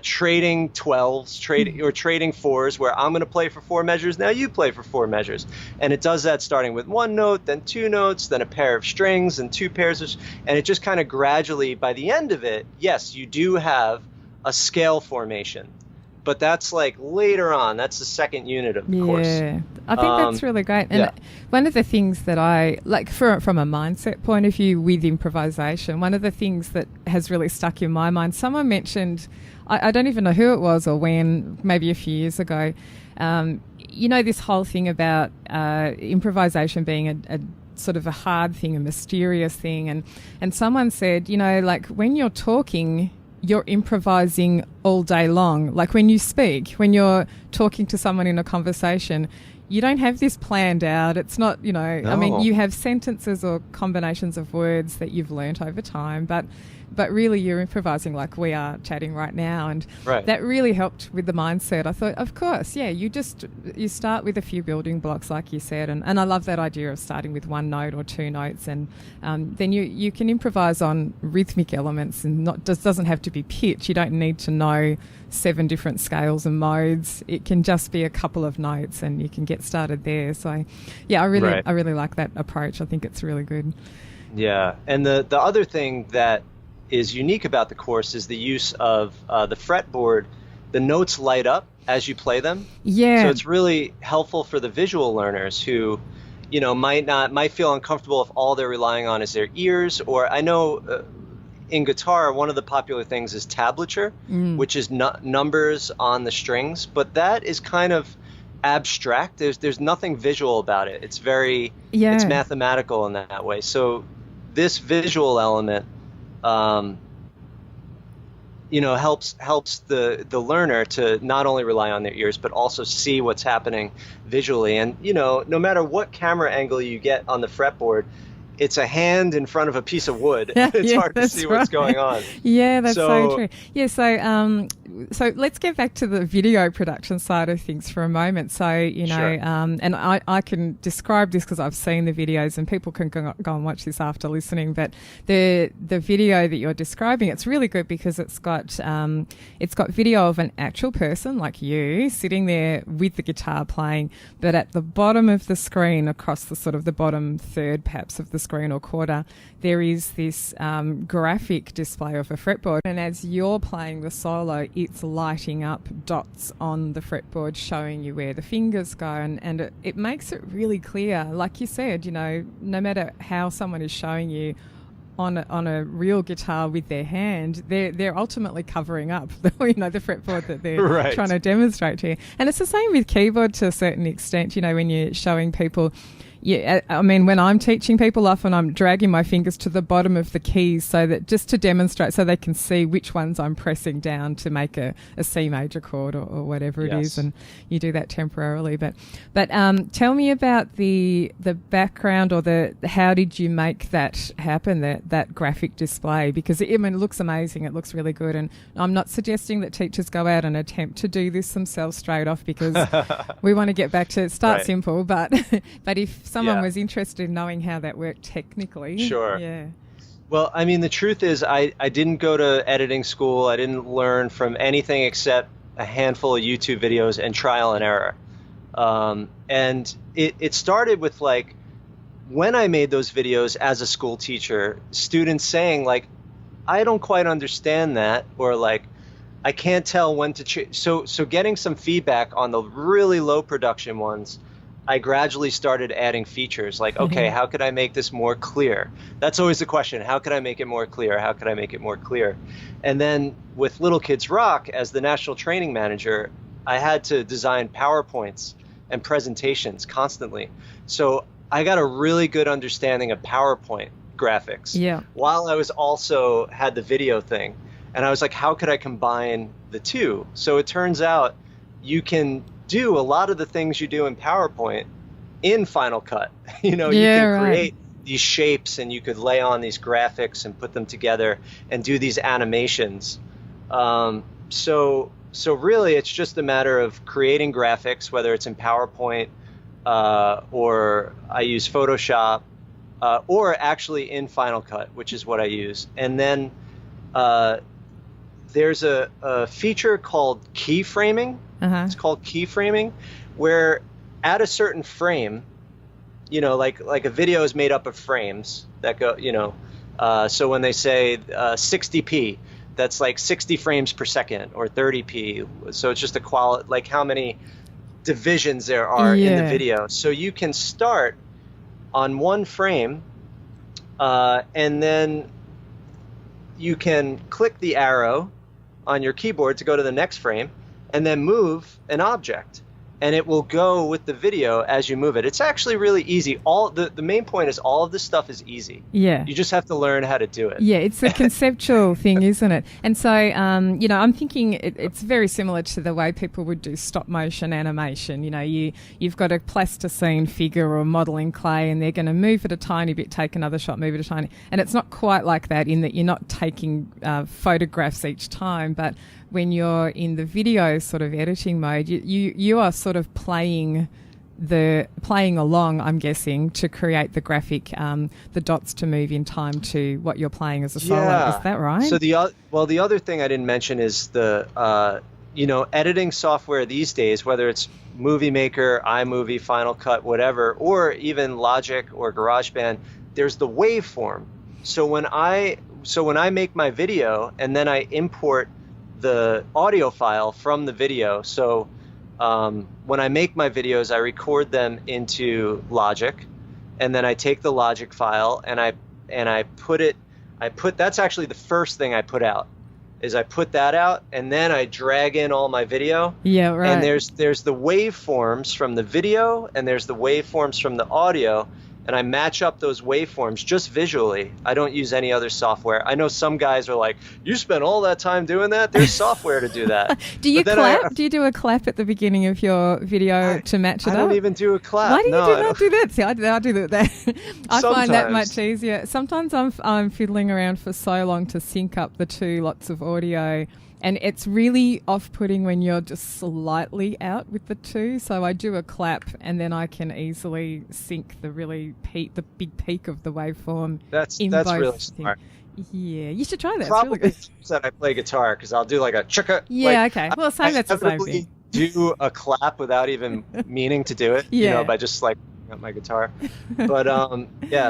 B: trading 12s, trading 4s, where I'm going to play for 4 measures, now you play for 4 measures. And it does that starting with 1 note, then 2 notes, then a pair of strings and 2 pairs of, and it just kind of gradually, by the end of it, yes, you do have a scale formation. But that's like later on. That's the second unit of the course.
A: Yeah, I think that's really great. And one of the things that I like from a mindset point of view with improvisation, one of the things that has really stuck in my mind, someone mentioned, I don't even know who it was or when, maybe a few years ago, this whole thing about improvisation being a sort of a hard thing, a mysterious thing. And someone said, like when you're talking, you're improvising all day long. Like when you speak, when you're talking to someone in a conversation, you don't have this planned out. It's not, no. I mean, you have sentences or combinations of words that you've learnt over time, but really you're improvising like we are chatting right now. And that really helped with the mindset. I thought, of course, you start with a few building blocks, like you said. And I love that idea of starting with 1 note or 2 notes. And then you can improvise on rhythmic elements, and doesn't have to be pitch. You don't need to know 7 different scales and modes. It can just be a couple of notes and you can get started there. So I really like that approach. I think it's really good.
B: Yeah. And the other thing that is unique about the course is the use of the fretboard. The notes light up as you play them. Yeah. So it's really helpful for the visual learners who, might feel uncomfortable if all they're relying on is their ears. Or I know in guitar, one of the popular things is tablature, which is numbers on the strings. But that is kind of abstract. There's nothing visual about it. It's it's mathematical in that way. So this visual element helps the learner to not only rely on their ears, but also see what's happening visually. And, no matter what camera angle you get on the fretboard, it's a hand in front of a piece of wood. It's hard to see what's going on.
A: Yeah, that's so true. Yeah, so let's get back to the video production side of things for a moment. So, and I can describe this because I've seen the videos, and people can go and watch this after listening. But the video that you're describing, it's really good because it's got video of an actual person like you sitting there with the guitar playing, but at the bottom of the screen, across the sort of the bottom third perhaps of the screen or quarter, there is this graphic display of a fretboard, and as you're playing the solo, it's lighting up dots on the fretboard showing you where the fingers go, and it makes it really clear. Like you said, no matter how someone is showing you on a real guitar with their hand, they're ultimately covering up the fretboard that they're trying to demonstrate to you. And it's the same with keyboard to a certain extent. When you're showing people, I mean, when I'm teaching people, often I'm dragging my fingers to the bottom of the keys so that just to demonstrate, so they can see which ones I'm pressing down to make a C major chord or whatever it is, and you do that temporarily. But tell me about the background or how did you make that happen, that graphic display? Because it looks amazing, it looks really good, and I'm not suggesting that teachers go out and attempt to do this themselves straight off, because we want to get back to start simple, but if someone was interested in knowing how that worked technically.
B: Sure. Yeah. Well, I mean, the truth is I didn't go to editing school. I didn't learn from anything except a handful of YouTube videos and trial and error. And it started with like, when I made those videos as a school teacher, students saying like, I don't quite understand that, or like, I can't tell when to change. So getting some feedback on the really low production ones, I gradually started adding features like, okay, how could I make this more clear? That's always the question. How could I make it more clear? How could I make it more clear? And then with Little Kids Rock, as the national training manager, I had to design PowerPoints and presentations constantly. So I got a really good understanding of PowerPoint graphics while I was also had the video thing. And I was like, how could I combine the two? So it turns out you can do a lot of the things you do in PowerPoint in Final Cut. You can create these shapes, and you could lay on these graphics and put them together and do these animations. So really it's just a matter of creating graphics, whether it's in PowerPoint or I use Photoshop or actually in Final Cut, which is what I use. And then there's a feature called keyframing. It's called keyframing, where at a certain frame, like a video is made up of frames that go, so when they say 60p, that's like 60 frames per second, or 30p. So it's just a quality, like how many divisions there are in the video. So you can start on one frame, and then you can click the arrow on your keyboard to go to the next frame, and then move an object, and it will go with the video as you move it. It's actually really easy. The main point is all of this stuff is easy. Yeah. You just have to learn how to do it.
A: Yeah, it's a conceptual thing, isn't it? And so, I'm thinking it's very similar to the way people would do stop motion animation. You've got a plasticine figure or modelling clay, and they're going to move it a tiny bit, take another shot, move it a tiny. And it's not quite like that in that you're not taking photographs each time, but when you're in the video sort of editing mode, you are sort of playing along, I'm guessing, to create the graphic, the dots to move in time to what you're playing as a solo. Is that right?
B: So the other thing I didn't mention is the editing software these days, whether it's Movie Maker, iMovie, Final Cut, whatever, or even Logic or GarageBand, there's the waveform. So when I make my video and then I import the audio file from the video. So when I make my videos, I record them into Logic, and then I take the Logic file and I put that's actually the first thing I put out, is I put that out, and then I drag in all my video.
A: Yeah, right.
B: And there's the waveforms from the video, and there's the waveforms from the audio. And I match up those waveforms just visually. I don't use any other software. I know some guys are like, you spent all that time doing that? There's software to do that.
A: Do you clap? Do you do a clap at the beginning of your video to match it up?
B: I don't even do a clap.
A: Why do you not do that? See, I do that. I find that much easier. Sometimes I'm fiddling around for so long to sync up the two lots of audio. And it's really off-putting when you're just slightly out with the two. So I do a clap, and then I can easily sync the big peak of the waveform.
B: That's really smart.
A: Yeah, you should try that.
B: Probably
A: it's really good.
B: That I play guitar, because I'll do like a chicka.
A: Yeah, okay. Well, that's the same thing.
B: Do a clap without even meaning to do it. By just like up my guitar. But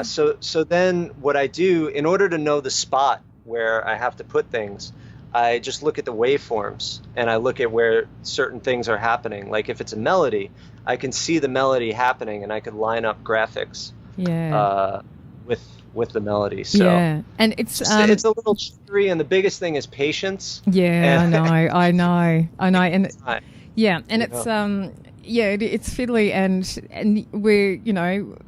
B: So then what I do, in order to know the spot where I have to put things, I just look at the waveforms, and I look at where certain things are happening. Like if it's a melody, I can see the melody happening, and I can line up graphics with the melody. So
A: and it's
B: a little trickery, and the biggest thing is patience.
A: Yeah, I know, and it's it's fiddly, and we're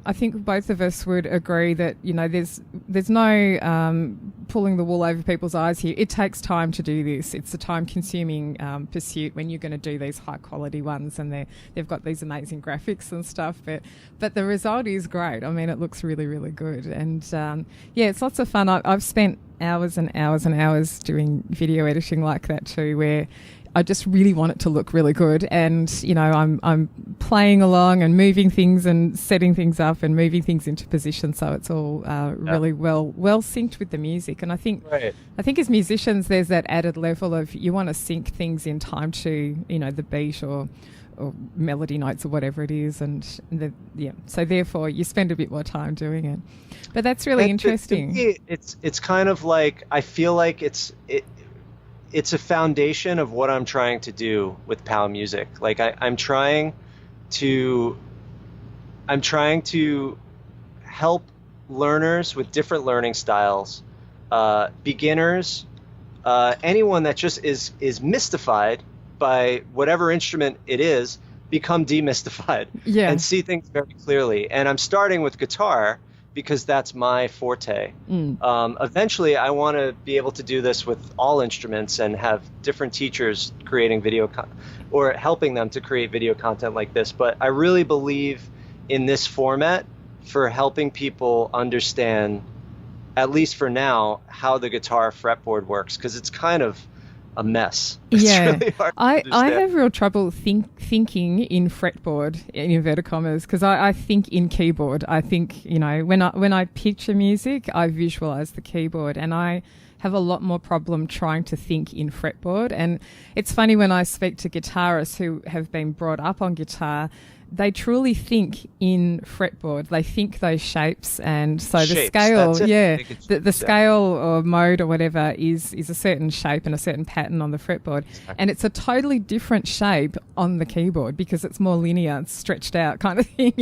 A: I think both of us would agree that there's no pulling the wool over people's eyes here. It takes time to do this. It's a time-consuming pursuit when you're going to do these high-quality ones, and they've got these amazing graphics and stuff. But the result is great. I mean, it looks really, really good, and it's lots of fun. I've spent hours and hours and hours doing video editing like that too, where I just really want it to look really good, and I'm playing along and moving things and setting things up and moving things into position, so it's all really well synced with the music. And I think as musicians, there's that added level of you want to sync things in time to the beat or or melody notes or whatever it is, so therefore you spend a bit more time doing it. But that's really interesting.
B: To me, it's kind of like, I feel like it's a foundation of what I'm trying to do with POW Music. Like I'm trying to help learners with different learning styles, beginners, anyone that just is mystified by whatever instrument it is, become demystified and see things very clearly. And I'm starting with guitar because that's my forte. Eventually, I want to be able to do this with all instruments and have different teachers creating video or helping them to create video content like this. But I really believe in this format for helping people understand, at least for now, how the guitar fretboard works, because it's kind of a mess. It's really hard to understand.
A: I have real trouble thinking in fretboard, in inverted commas, because I think in keyboard. I think, when I picture music, I visualize the keyboard, and I have a lot more problem trying to think in fretboard. And it's funny when I speak to guitarists who have been brought up on guitar, they truly think in fretboard. They think those shapes, and so the scale, the scale or mode or whatever is a certain shape and a certain pattern on the fretboard, and it's a totally different shape on the keyboard because it's more linear, it's stretched out kind of thing,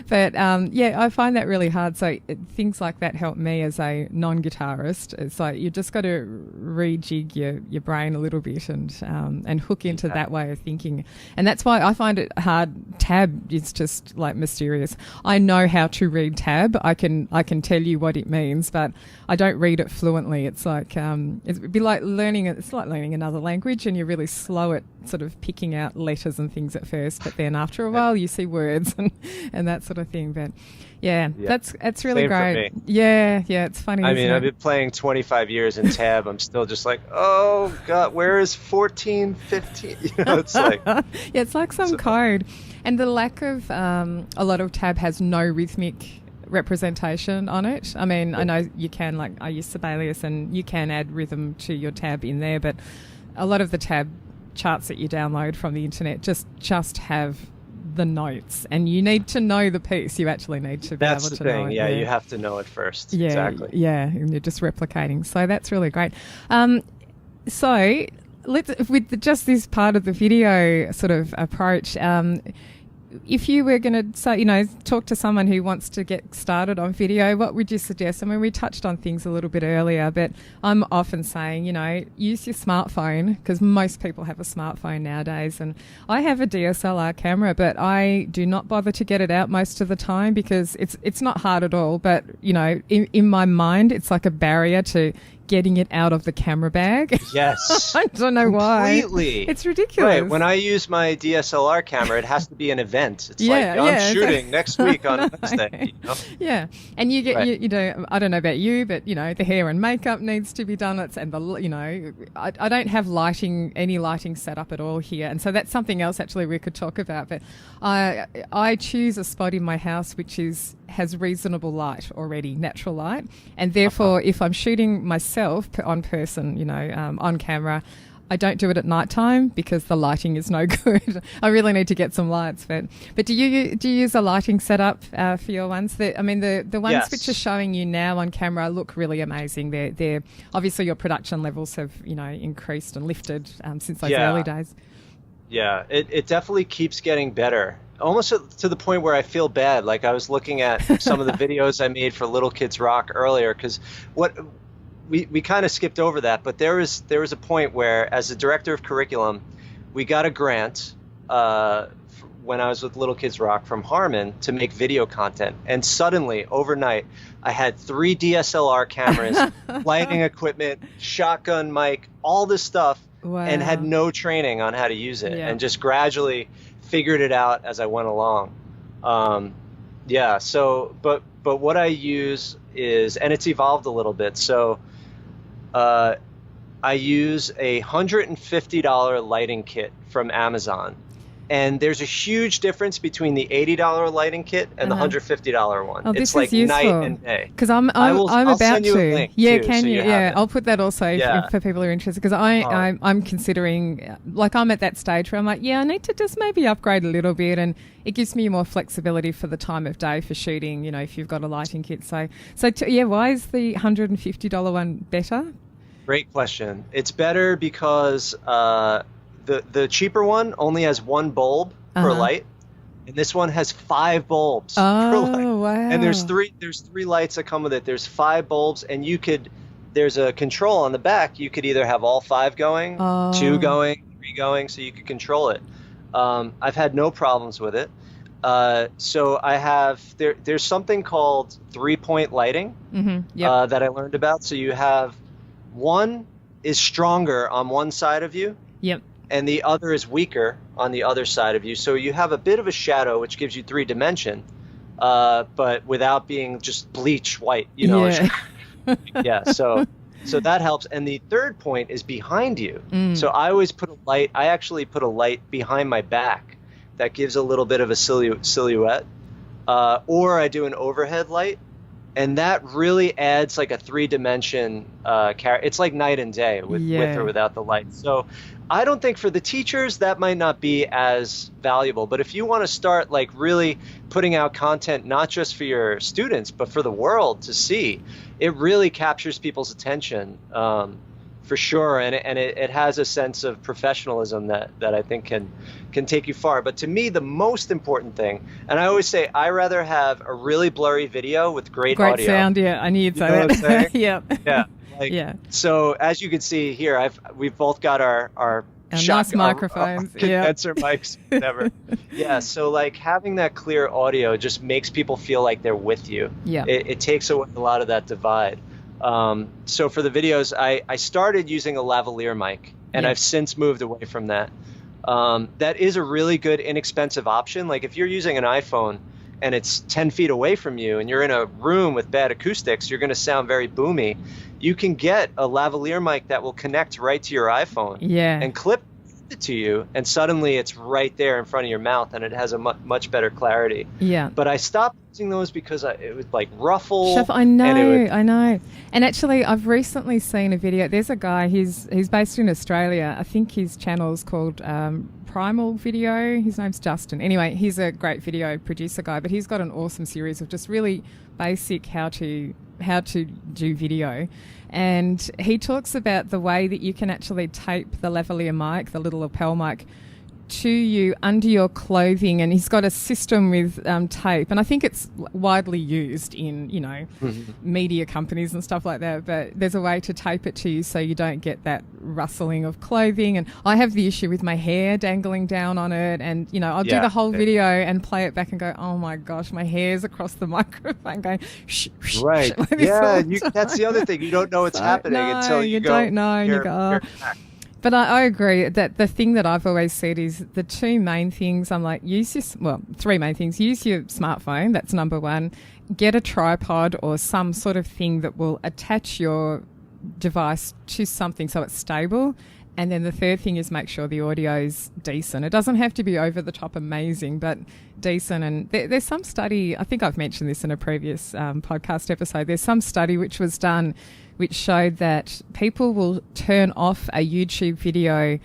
A: But I find that really hard. So things like that help me as a non-guitarist. It's like you just got to rejig your brain a little bit and hook into that way of thinking, and that's why I find it hard. Tab is just like mysterious. I know how to read tab. I can tell you what it means, but I don't read it fluently. It's like it'd be like learning. It's like learning another language, and you're really slow at sort of picking out letters and things at first, but then after a while you see words and that sort of thing. But that's really
B: Same
A: great.
B: For me.
A: Yeah, it's funny.
B: I mean, I've been playing 25 years in tab. I'm still just like, oh God, where is 14, 15? It's like
A: it's like some code. And the lack of a lot of tab has no rhythmic representation on it. I mean, I know you can, like I use Sibelius, and you can add rhythm to your tab in there, but a lot of the tab charts that you download from the internet just have the notes, and you need to know the piece. You actually need to be able to know it.
B: That's the thing. Yeah, you have to know it first.
A: Yeah,
B: exactly.
A: Yeah, and you're just replicating. So that's really great. So with just this part of the video sort of approach, if you were going to say, talk to someone who wants to get started on video, what would you suggest? I mean, we touched on things a little bit earlier, but I'm often saying, use your smartphone, because most people have a smartphone nowadays. And I have a DSLR camera, but I do not bother to get it out most of the time because it's not hard at all. But, in my mind, it's like a barrier to getting it out of the camera bag.
B: Yes.
A: I don't know why.
B: Completely.
A: It's ridiculous.
B: Right. When I use my DSLR camera, it has to be an event. It's I'm shooting next week on Wednesday.
A: Yeah. And you get, I don't know about you, but, the hair and makeup needs to be done. I don't have any lighting set up at all here. And so that's something else actually we could talk about. But I choose a spot in my house which has reasonable light already, natural light. And therefore, if I'm shooting myself on person, on camera, I don't do it at nighttime because the lighting is no good. I really need to get some lights. But do you use a lighting setup for your ones? The ones which are showing you now on camera look really amazing. They're obviously your production levels have increased and lifted since those early days. Yeah,
B: it definitely keeps getting better. Almost to the point where I feel bad. Like I was looking at some of the videos I made for Little Kids Rock earlier, because we kind of skipped over that, but there was a point where, as the director of curriculum, we got a grant when I was with Little Kids Rock from Harmon to make video content, and suddenly overnight I had 3 DSLR cameras, lighting equipment, shotgun mic, all this stuff, and had no training on how to use it, and just gradually figured it out as I went along. So but what I use is, and it's evolved a little bit, so I use a $150 lighting kit from Amazon, And there's a huge difference between the $80 lighting kit and the $150 one.
A: Oh, this
B: it's like
A: is useful.
B: night and day.
A: Because I'm
B: I'll
A: about
B: send you
A: to.
B: A link
A: yeah,
B: too,
A: can
B: so
A: you? Yeah, I'll put that also for people who are interested. Because I'm considering, like, I'm at that stage where I'm like, I need to just maybe upgrade a little bit, and it gives me more flexibility for the time of day for shooting. You know, if you've got a lighting kit. So why is the $150 one better?
B: Great question. It's better because the cheaper one only has one bulb per light, and this one has 5 bulbs per light.
A: Wow.
B: And there's three lights that come with it. There's 5 bulbs, and there's a control on the back. You could either have all 5 going, 2 going, 3 going, so you could control it. I've had no problems with it. So I have there's something called 3-point lighting that I learned about. So you have one is stronger on one side of you.
A: Yep.
B: And the other is weaker on the other side of you. So you have a bit of a shadow, which gives you 3 dimension, but without being just bleach white, you know.
A: Yeah.
B: So that helps. And the third point is behind you. So I always I actually put a light behind my back that gives a little bit of a silhouette. Or I do an overhead light, and that really adds like a 3-dimension it's like night and day with or without the light. So I don't think for the teachers that might not be as valuable, but if you want to start like really putting out content not just for your students but for the world to see, it really captures people's attention for sure, and it has a sense of professionalism that I think can take you far. But to me, the most important thing, and I always say, I rather have a really blurry video with great audio.
A: Sound. Yeah, I knew you'd say that.
B: What I'm saying?
A: Yeah.
B: So as you can see here, we've both got our
A: nice microphones,
B: our condenser mics, whatever. So like having that clear audio just makes people feel like they're with you. Yeah. It takes away a lot of that divide. So for the videos, I started using a lavalier mic, and I've since moved away from that. That is a really good, inexpensive option. Like if you're using an iPhone and it's 10 feet away from you and you're in a room with bad acoustics, you're going to sound very boomy. You can get a lavalier mic that will connect right to your iPhone and clip it to you, and suddenly it's right there in front of your mouth, and it has a much better clarity. Yeah. But I stopped using those because it would like ruffle.
A: I know. And actually, I've recently seen a video. There's a guy. He's based in Australia. I think his channel's called Primal Video. His name's Justin. Anyway, he's a great video producer guy, but he's got an awesome series of just really basic how to do video. And he talks about the way that you can actually tape the lavalier mic, the little lapel mic, to you under your clothing, and he's got a system with tape, and I think it's widely used in media companies and stuff like that, but there's a way to tape it to you so you don't get that rustling of clothing. And I have the issue with my hair dangling down on it, and I'll do the whole video and play it back and go, oh my gosh, my hair's across the microphone going shh, shh,
B: right
A: shh, like
B: that's the other thing, you don't know what's happening until you
A: don't know, and you go, But I agree that the thing that I've always said is the 2 main things. I'm like, 3 main things. Use your smartphone. That's number 1. Get a tripod or some sort of thing that will attach your device to something so it's stable. And then the third thing is make sure the audio is decent. It doesn't have to be over the top amazing, but decent. And there's some study, I think I've mentioned this in a previous podcast episode, there's some study which was done which showed that people will turn off a YouTube video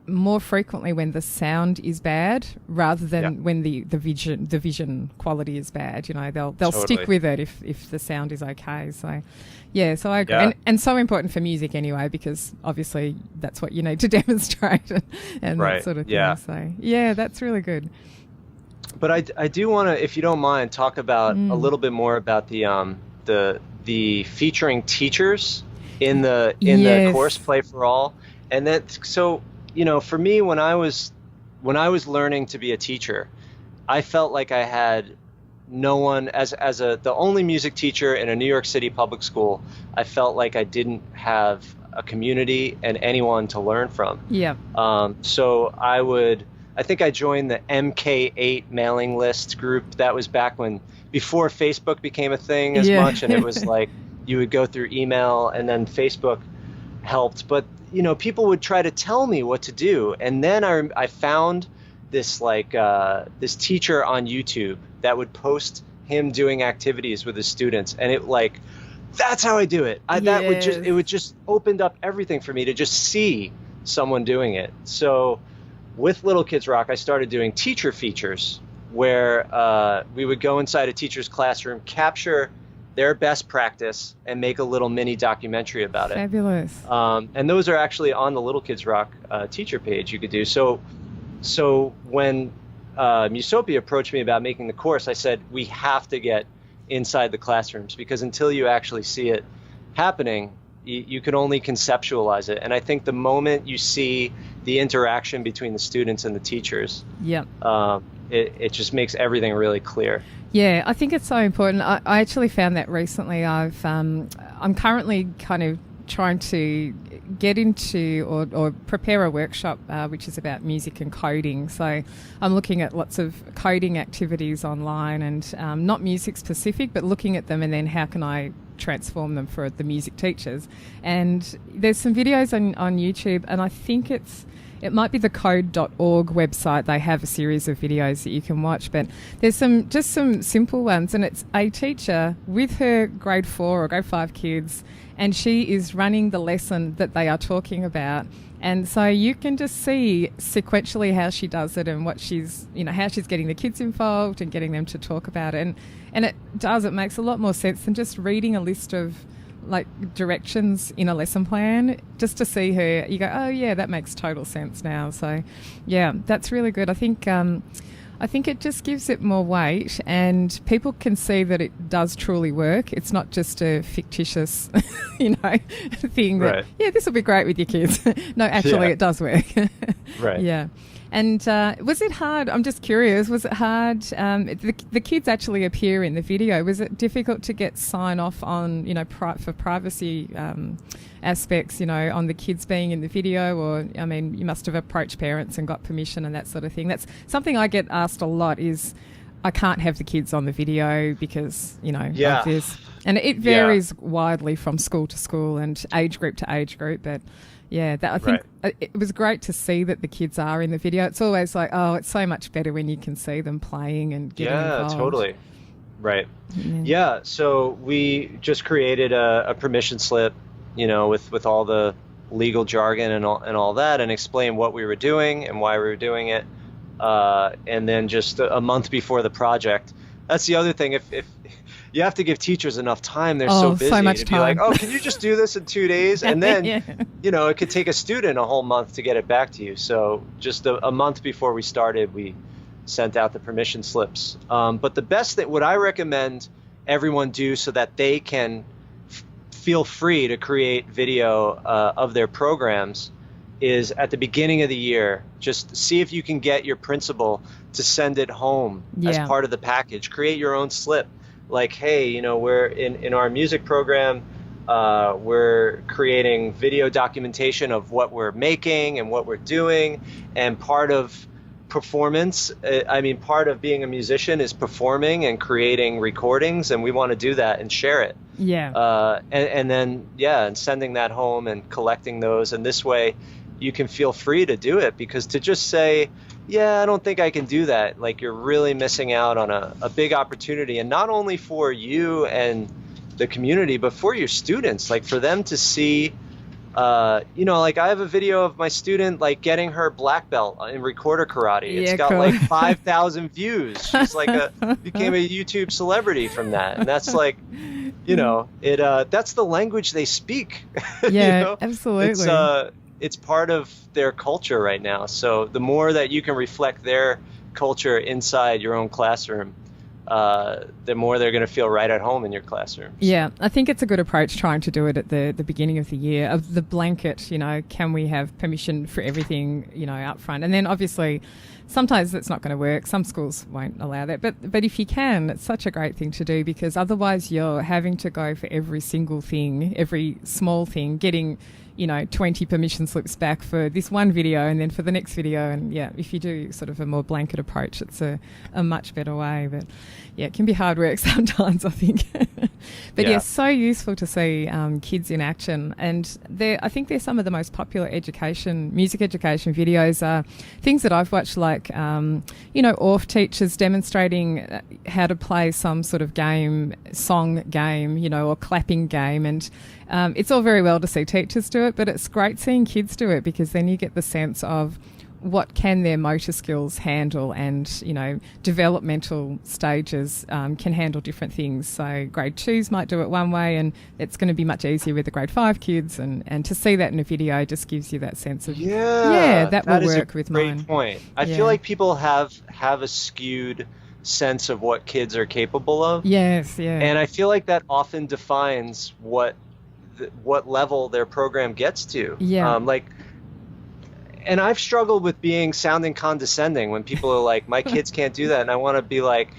A: more frequently when the sound is bad rather than when the vision quality is bad. They'll stick with it if the sound is okay. So so I agree. And so important for music anyway, because obviously that's what you need to demonstrate and that sort of thing. So that's really good.
B: But I do want to, if you don't mind, talk about a little bit more about the featuring teachers in the course Play for All. And that, so for me, when I was learning to be a teacher, I felt like I had no one as the only music teacher in a New York City public school. I felt like I didn't have a community and anyone to learn from. So I think I joined the MK8 mailing list group. That was back before Facebook became a thing as much, and it was like you would go through email, and then Facebook helped. But people would try to tell me what to do, and then I found this teacher on YouTube that would post him doing activities with his students, and it like, that's how I do it. It would just opened up everything for me to just see someone doing it. So with Little Kids Rock, I started doing teacher features where we would go inside a teacher's classroom, capture their best practice, and make a little mini documentary about it.
A: Fabulous.
B: And those are actually on the Little Kids Rock teacher page you could do. So when Musopia approached me about making the course, I said, we have to get inside the classrooms, because until you actually see it happening, you can only conceptualize it. And I think the moment you see the interaction between the students and the teachers, it just makes everything really clear.
A: Yeah, I think it's so important. I actually found that recently. I'm currently kind of trying to get into or prepare a workshop which is about music and coding. So I'm looking at lots of coding activities online, and not music specific, but looking at them and then how can I transform them for the music teachers. And there's some videos on YouTube, and I think it might be the code.org website. They have a series of videos that you can watch, but there's some simple ones, and it's a teacher with her grade 4 or grade 5 kids, and she is running the lesson that they are talking about. And so you can just see sequentially how she does it and what how she's getting the kids involved and getting them to talk about it. And it makes a lot more sense than just reading a list of like directions in a lesson plan. Just to see her, you go, oh yeah, that makes total sense now. So yeah, that's really good. I think it just gives it more weight, and people can see that it does truly work. It's not just a fictitious, thing that, this will be great with your kids. No, actually it does work.
B: Right. Yeah.
A: And was it hard? I'm just curious. Was it hard? The kids actually appear in the video. Was it difficult to get sign off on, for privacy aspects, on the kids being in the video? Or, I mean, you must have approached parents and got permission and that sort of thing. That's something I get asked a lot is, I can't have the kids on the video because, of this. And it varies widely from school to school and age group to age group, but... Yeah, I think it was great to see that the kids are in the video. It's always like, oh, it's so much better when you can see them playing and getting involved.
B: Yeah, totally. Right. Yeah, so we just created a permission slip, with all the legal jargon and all that, and explained what we were doing and why we were doing it. And then just a month before the project. That's the other thing. If you have to give teachers enough time. They're so busy
A: so much
B: to
A: time.
B: be like, oh, can you just do this in 2 days? And then, it could take a student a whole month to get it back to you. So just a month before we started, we sent out the permission slips. But the best thing, what I recommend everyone do so that they can feel free to create video of their programs is at the beginning of the year, just see if you can get your principal to send it home as part of the package. Create your own slip. Like, hey, we're in our music program, we're creating video documentation of what we're making and what we're doing. And part of performance, part of being a musician is performing and creating recordings. And we want to do that and share it. Yeah. And then sending that home and collecting those. And this way you can feel free to do it, because to just say, I don't think I can do that, like you're really missing out on a big opportunity, and not only for you and the community, but for your students, like for them to see, like I have a video of my student like getting her black belt in recorder karate. It's got like 5,000 views. She's like became a YouTube celebrity from that, and that's like, that's the language they speak.
A: Yeah, absolutely.
B: It's part of their culture right now. So the more that you can reflect their culture inside your own classroom, the more they're going to feel right at home in your classroom.
A: Yeah, I think it's a good approach trying to do it at the beginning of the year, of the blanket, can we have permission for everything, up front? And then obviously sometimes that's not going to work. Some schools won't allow that. But if you can, it's such a great thing to do, because otherwise you're having to go for every single thing, every small thing, getting 20 permission slips back for this one video and then for the next video. And if you do sort of a more blanket approach, it's a much better way. But it can be hard work sometimes, I think. But yeah, so useful to see kids in action. And I think they're some of the most popular music education videos are things that I've watched, like, ORF teachers demonstrating how to play some sort of song game, or clapping game. And it's all very well to see teachers do it, but it's great seeing kids do it, because then you get the sense of what can their motor skills handle, and, developmental stages can handle different things. So grade 2s might do it one way, and it's going to be much easier with the grade 5 kids. And to see that in a video just gives you that sense of, that will work with mine.
B: Great point. I feel like people have a skewed sense of what kids are capable of.
A: Yes, yeah.
B: And I feel like that often defines what level their program gets to.
A: Yeah.
B: And I've struggled with sounding condescending when people are like, my kids can't do that. And I want to be like,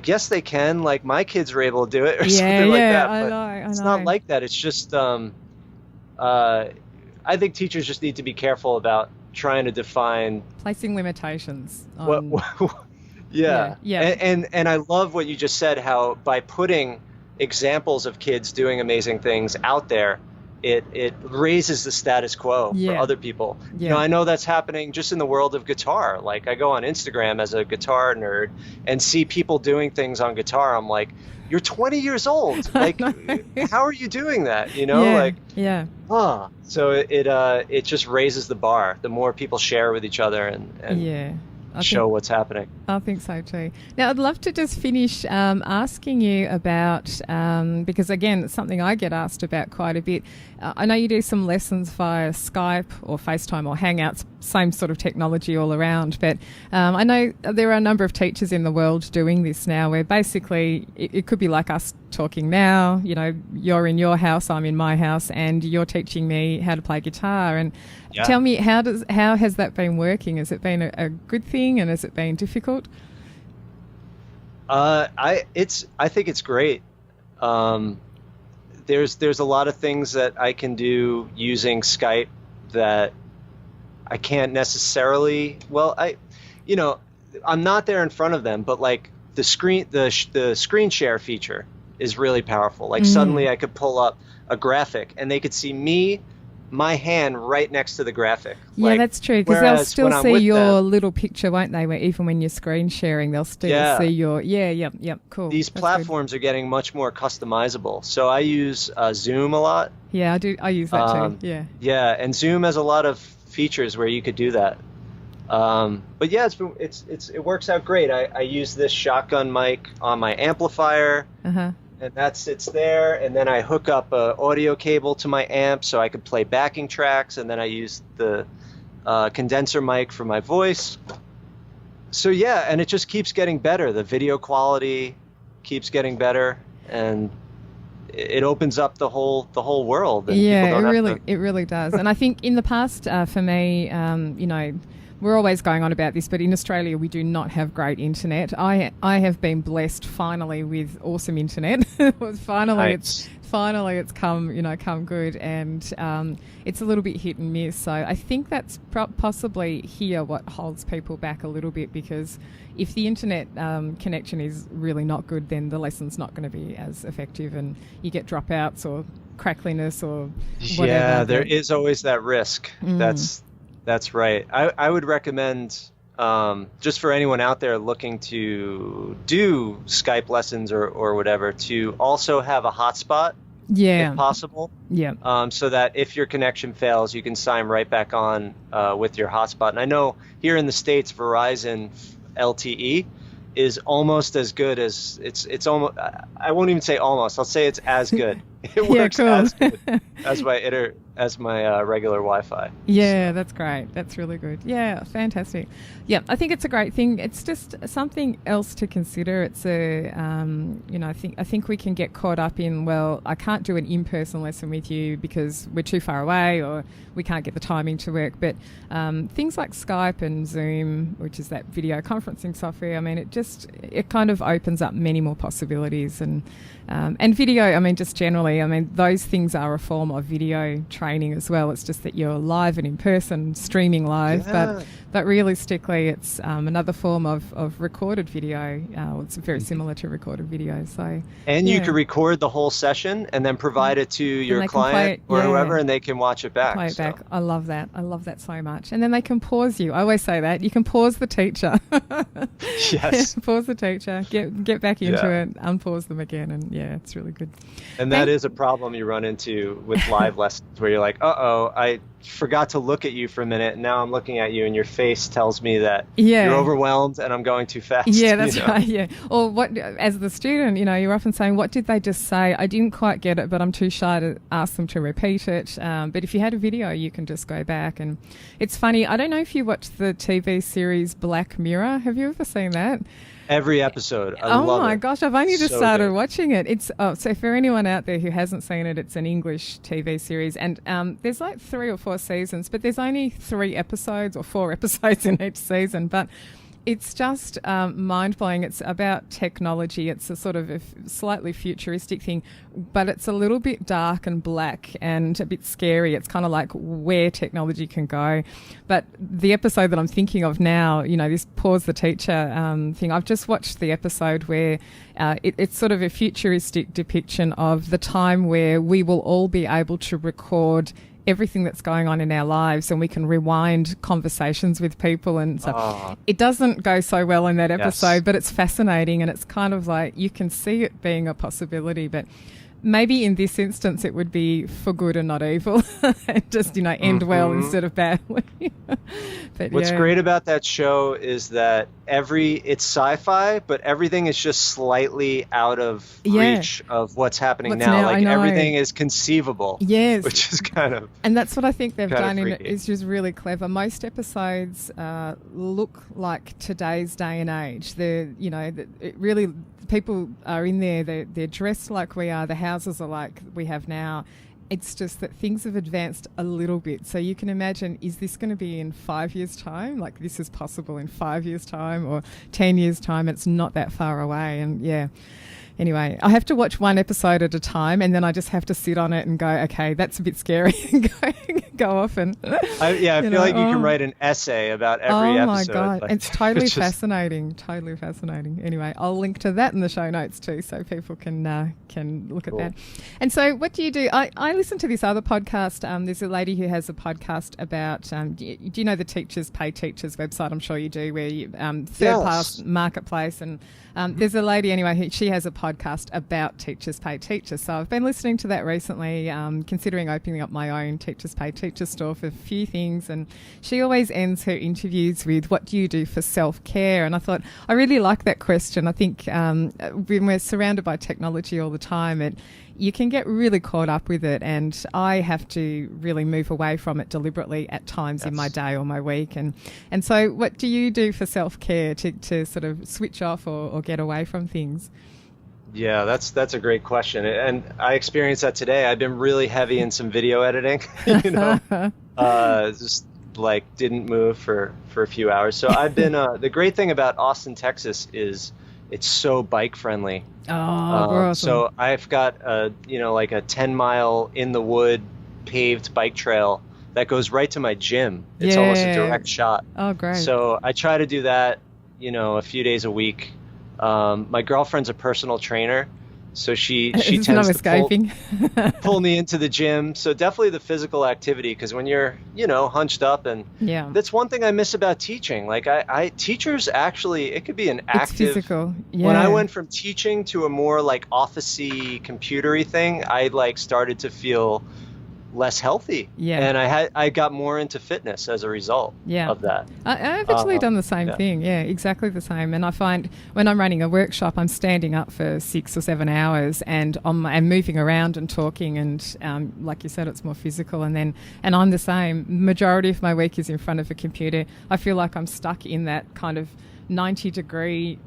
B: yes, they can. Like, my kids were able to do it, or something like that. But
A: I know.
B: It's not like that. It's just, I think teachers just need to be careful about trying to define.
A: Placing limitations.
B: Yeah. And I love what you just said, how by putting examples of kids doing amazing things out there, it raises the status quo for other people. Yeah. I know that's happening just in the world of guitar. Like, I go on Instagram as a guitar nerd and see people doing things on guitar. I'm like, you're 20 years old. Like, how are you doing that? So it just raises the bar. The more people share with each other and show what's happening.
A: I think so too. Now, I'd love to just finish asking you about, because again, it's something I get asked about quite a bit. I know you do some lessons via Skype or FaceTime or Hangouts, same sort of technology all around, but I know there are a number of teachers in the world doing this now, where basically it could be like us talking now. You're in your house, I'm in my house, and you're teaching me how to play guitar. And tell me, how has that been working? Has it been a good thing, and has it been difficult?
B: I think it's great. There's a lot of things that I can do using Skype that I can't necessarily. Well, I'm not there in front of them, but like the screen share feature is really powerful. Like, suddenly I could pull up a graphic and they could see my hand right next to the graphic.
A: Yeah, that's true, because they'll still see your little picture, won't they? Where even when you're screen sharing, they'll still see your. Cool.
B: These platforms are getting much more customizable. So I use Zoom a lot.
A: Yeah, I do. I use that too. Yeah.
B: Yeah, and Zoom has a lot of features where you could do that. But yeah, it works out great. I use this shotgun mic on my amplifier. And that sits there, and then I hook up an audio cable to my amp so I could play backing tracks, and then I use the condenser mic for my voice. So yeah, and it just keeps getting better. The video quality keeps getting better, and it opens up the whole world. And
A: it really does. And I think in the past, for me, we're always going on about this, but in Australia we do not have great internet. I have been blessed finally with awesome internet. Finally it's come good, and it's a little bit hit and miss. So I think that's possibly here what holds people back a little bit, because if the internet connection is really not good, then the lesson's not going to be as effective, and you get dropouts or crackliness or whatever.
B: Yeah, there is always that risk. That's right. I would recommend, just for anyone out there looking to do Skype lessons or whatever, to also have a hotspot, if possible. Yeah. So that if your connection fails, you can sign right back on with your hotspot. And I know here in the States, Verizon LTE is almost as good as it's almost. I won't even say almost. I'll say it's as good. It works as good as my regular Wi-Fi.
A: Yeah, that's great. That's really good. Yeah, fantastic. Yeah, I think it's a great thing. It's just something else to consider. It's I think we can get caught up in, well, I can't do an in-person lesson with you because we're too far away, or we can't get the timing to work. But things like Skype and Zoom, which is that video conferencing software, I mean, it kind of opens up many more possibilities. And video, I mean, just generally, I mean, those things are a form of video training training as well. It's just that you're live and in person, streaming live, but realistically it's another form of recorded video. It's very similar to recorded video. So
B: you can record the whole session and then provide it to your client or whoever, and they can watch it back.
A: Play it back. I love that. I love that so much. And then they can pause you. I always say that. You can pause the teacher.
B: Yes.
A: Pause the teacher. Get back into it. Unpause them again. And it's really good.
B: And that is a problem you run into with live lessons where you're like, I forgot to look at you for a minute, and now I'm looking at you and your face tells me that you're overwhelmed and I'm going too fast.
A: Yeah, that's right. Yeah. Or what, as the student, you're often saying, what did they just say? I didn't quite get it, but I'm too shy to ask them to repeat it. But if you had a video, you can just go back. And it's funny, I don't know if you watched the TV series Black Mirror. Have you ever seen that?
B: Every episode. I love it.
A: Oh my gosh, I've only just started watching it. It's so for anyone out there who hasn't seen it, it's an English TV series, and there's like 3 or 4 seasons, but there's only 3 episodes or 4 episodes in each season. But it's just mind-blowing. It's about technology. It's a sort of a slightly futuristic thing, but it's a little bit dark and black and a bit scary. It's kind of like where technology can go. But the episode that I'm thinking of now, this pause the teacher thing, I've just watched the episode where it's sort of a futuristic depiction of the time where we will all be able to record everything that's going on in our lives, and we can rewind conversations with people and stuff. It doesn't go so well in that episode, but it's fascinating, and it's kind of like you can see it being a possibility, but maybe in this instance it would be for good and not evil and just end well instead of badly. But
B: what's great about that show is that it's sci-fi, but everything is just slightly out of reach of what's happening now. Like everything is conceivable. Yes, which is kind of,
A: and that's what I think they've done in it is just really clever. Most episodes look like today's day and age. It really, people are in there. They're dressed like we are. The houses are like we have now. It's just that things have advanced a little bit. So you can imagine, is this going to be in 5 years' time? Like this is possible in 5 years' time or 10 years' time. It's not that far away. And anyway, I have to watch one episode at a time, and then I just have to sit on it and go, okay, that's a bit scary, and go off and...
B: I feel like you can write an essay about every episode. Oh my God,
A: it's totally fascinating, totally fascinating. Anyway, I'll link to that in the show notes too, so people can look at that. And so what do you do? I listen to this other podcast. There's a lady who has a podcast about, do you know the Teachers Pay Teachers website? I'm sure you do, where you third-class marketplace, and there's a lady anyway, she has a podcast about Teachers Pay Teachers. So I've been listening to that recently, considering opening up my own Teachers Pay Teachers store for a few things. And she always ends her interviews with, what do you do for self-care? And I thought, I really like that question. I think when we're surrounded by technology all the time, you can get really caught up with it, and I have to really move away from it deliberately at times in my day or my week. And so what do you do for self-care to sort of switch off or get away from things?
B: Yeah, that's a great question. And I experienced that today. I've been really heavy in some video editing, just like didn't move for a few hours. So I've been, the great thing about Austin, Texas is it's so bike friendly.
A: Awesome.
B: So I've got like a 10-mile in the wood paved bike trail that goes right to my gym. It's almost a direct shot.
A: Oh, great.
B: So I try to do that, a few days a week. My girlfriend's a personal trainer, so she tends to pull me into the gym. So definitely the physical activity, because when you're, hunched up, and that's one thing I miss about teaching. Like teachers actually, it could be an active.
A: It's physical. Yeah.
B: When I went from teaching to a more like office-y, computery thing, I started to feel less healthy, and I got more into fitness as a result of that.
A: I've actually done the same thing, exactly the same. And I find when I'm running a workshop, I'm standing up for 6 or 7 hours, and I'm moving around and talking, and like you said, it's more physical. And I'm the same. Majority of my week is in front of a computer. I feel like I'm stuck in that kind of 90-degree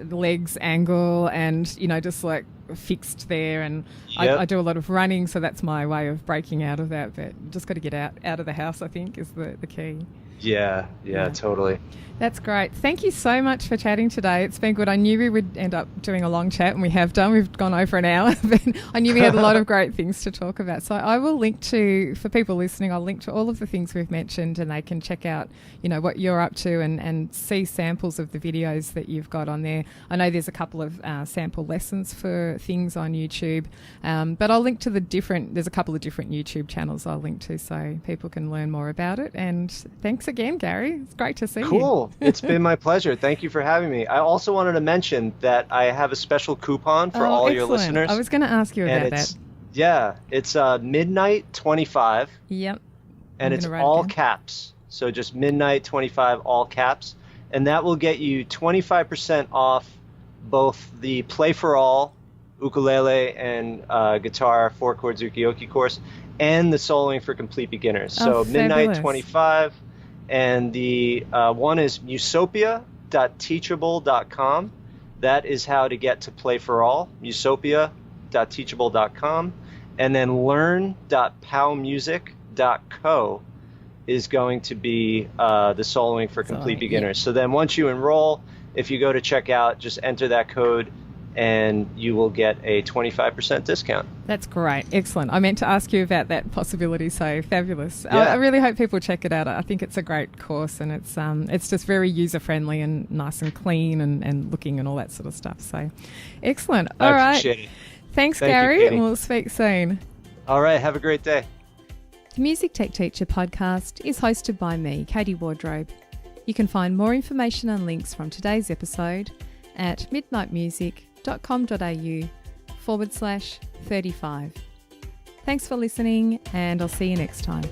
A: legs angle, and just like fixed there, and I do a lot of running, so that's my way of breaking out of that. But just got to get out of the house, I think, is the key.
B: Yeah, totally.
A: That's great. Thank you so much for chatting today. It's been good. I knew we would end up doing a long chat, and we have done. We've gone over an hour. But I knew we had a lot of great things to talk about. So I will link to, for people listening, I'll link to all of the things we've mentioned, and they can check out, what you're up to and see samples of the videos that you've got on there. I know there's a couple of sample lessons for things on YouTube, but I'll link to there's a couple of different YouTube channels I'll link to so people can learn more about it. And thanks again, Gary. It's great to see you.
B: Cool. It's been my pleasure. Thank you for having me. I also wanted to mention that I have a special coupon for all
A: excellent.
B: your listeners.
A: I was going to ask you about that.
B: Yeah, it's midnight 25.
A: Yep.
B: And it's all caps. So just midnight 25, all caps. And that will get you 25% off both the Play for All ukulele and guitar 4 chords ukiyoki course and the Soloing for Complete Beginners. So midnight 25. And the one is musopia.teachable.com. That is how to get to Play for All, musopia.teachable.com. And then learn.powmusic.co is going to be the Soloing for Complete Beginners. So then once you enroll, if you go to checkout, just enter that code and you will get a 25% discount.
A: That's great. Excellent. I meant to ask you about that possibility, so fabulous.
B: Yeah.
A: I really hope people check it out. I think it's a great course, and it's just very user-friendly and nice and clean and looking and all that sort of stuff. So excellent. All right.
B: Appreciate it.
A: Thanks, Gary, and we'll speak soon.
B: All right. Have a great day.
A: The Music Tech Teacher podcast is hosted by me, Katie Wardrobe. You can find more information and links from today's episode at midnightmusic.com.au/35. Thanks for listening, and I'll see you next time.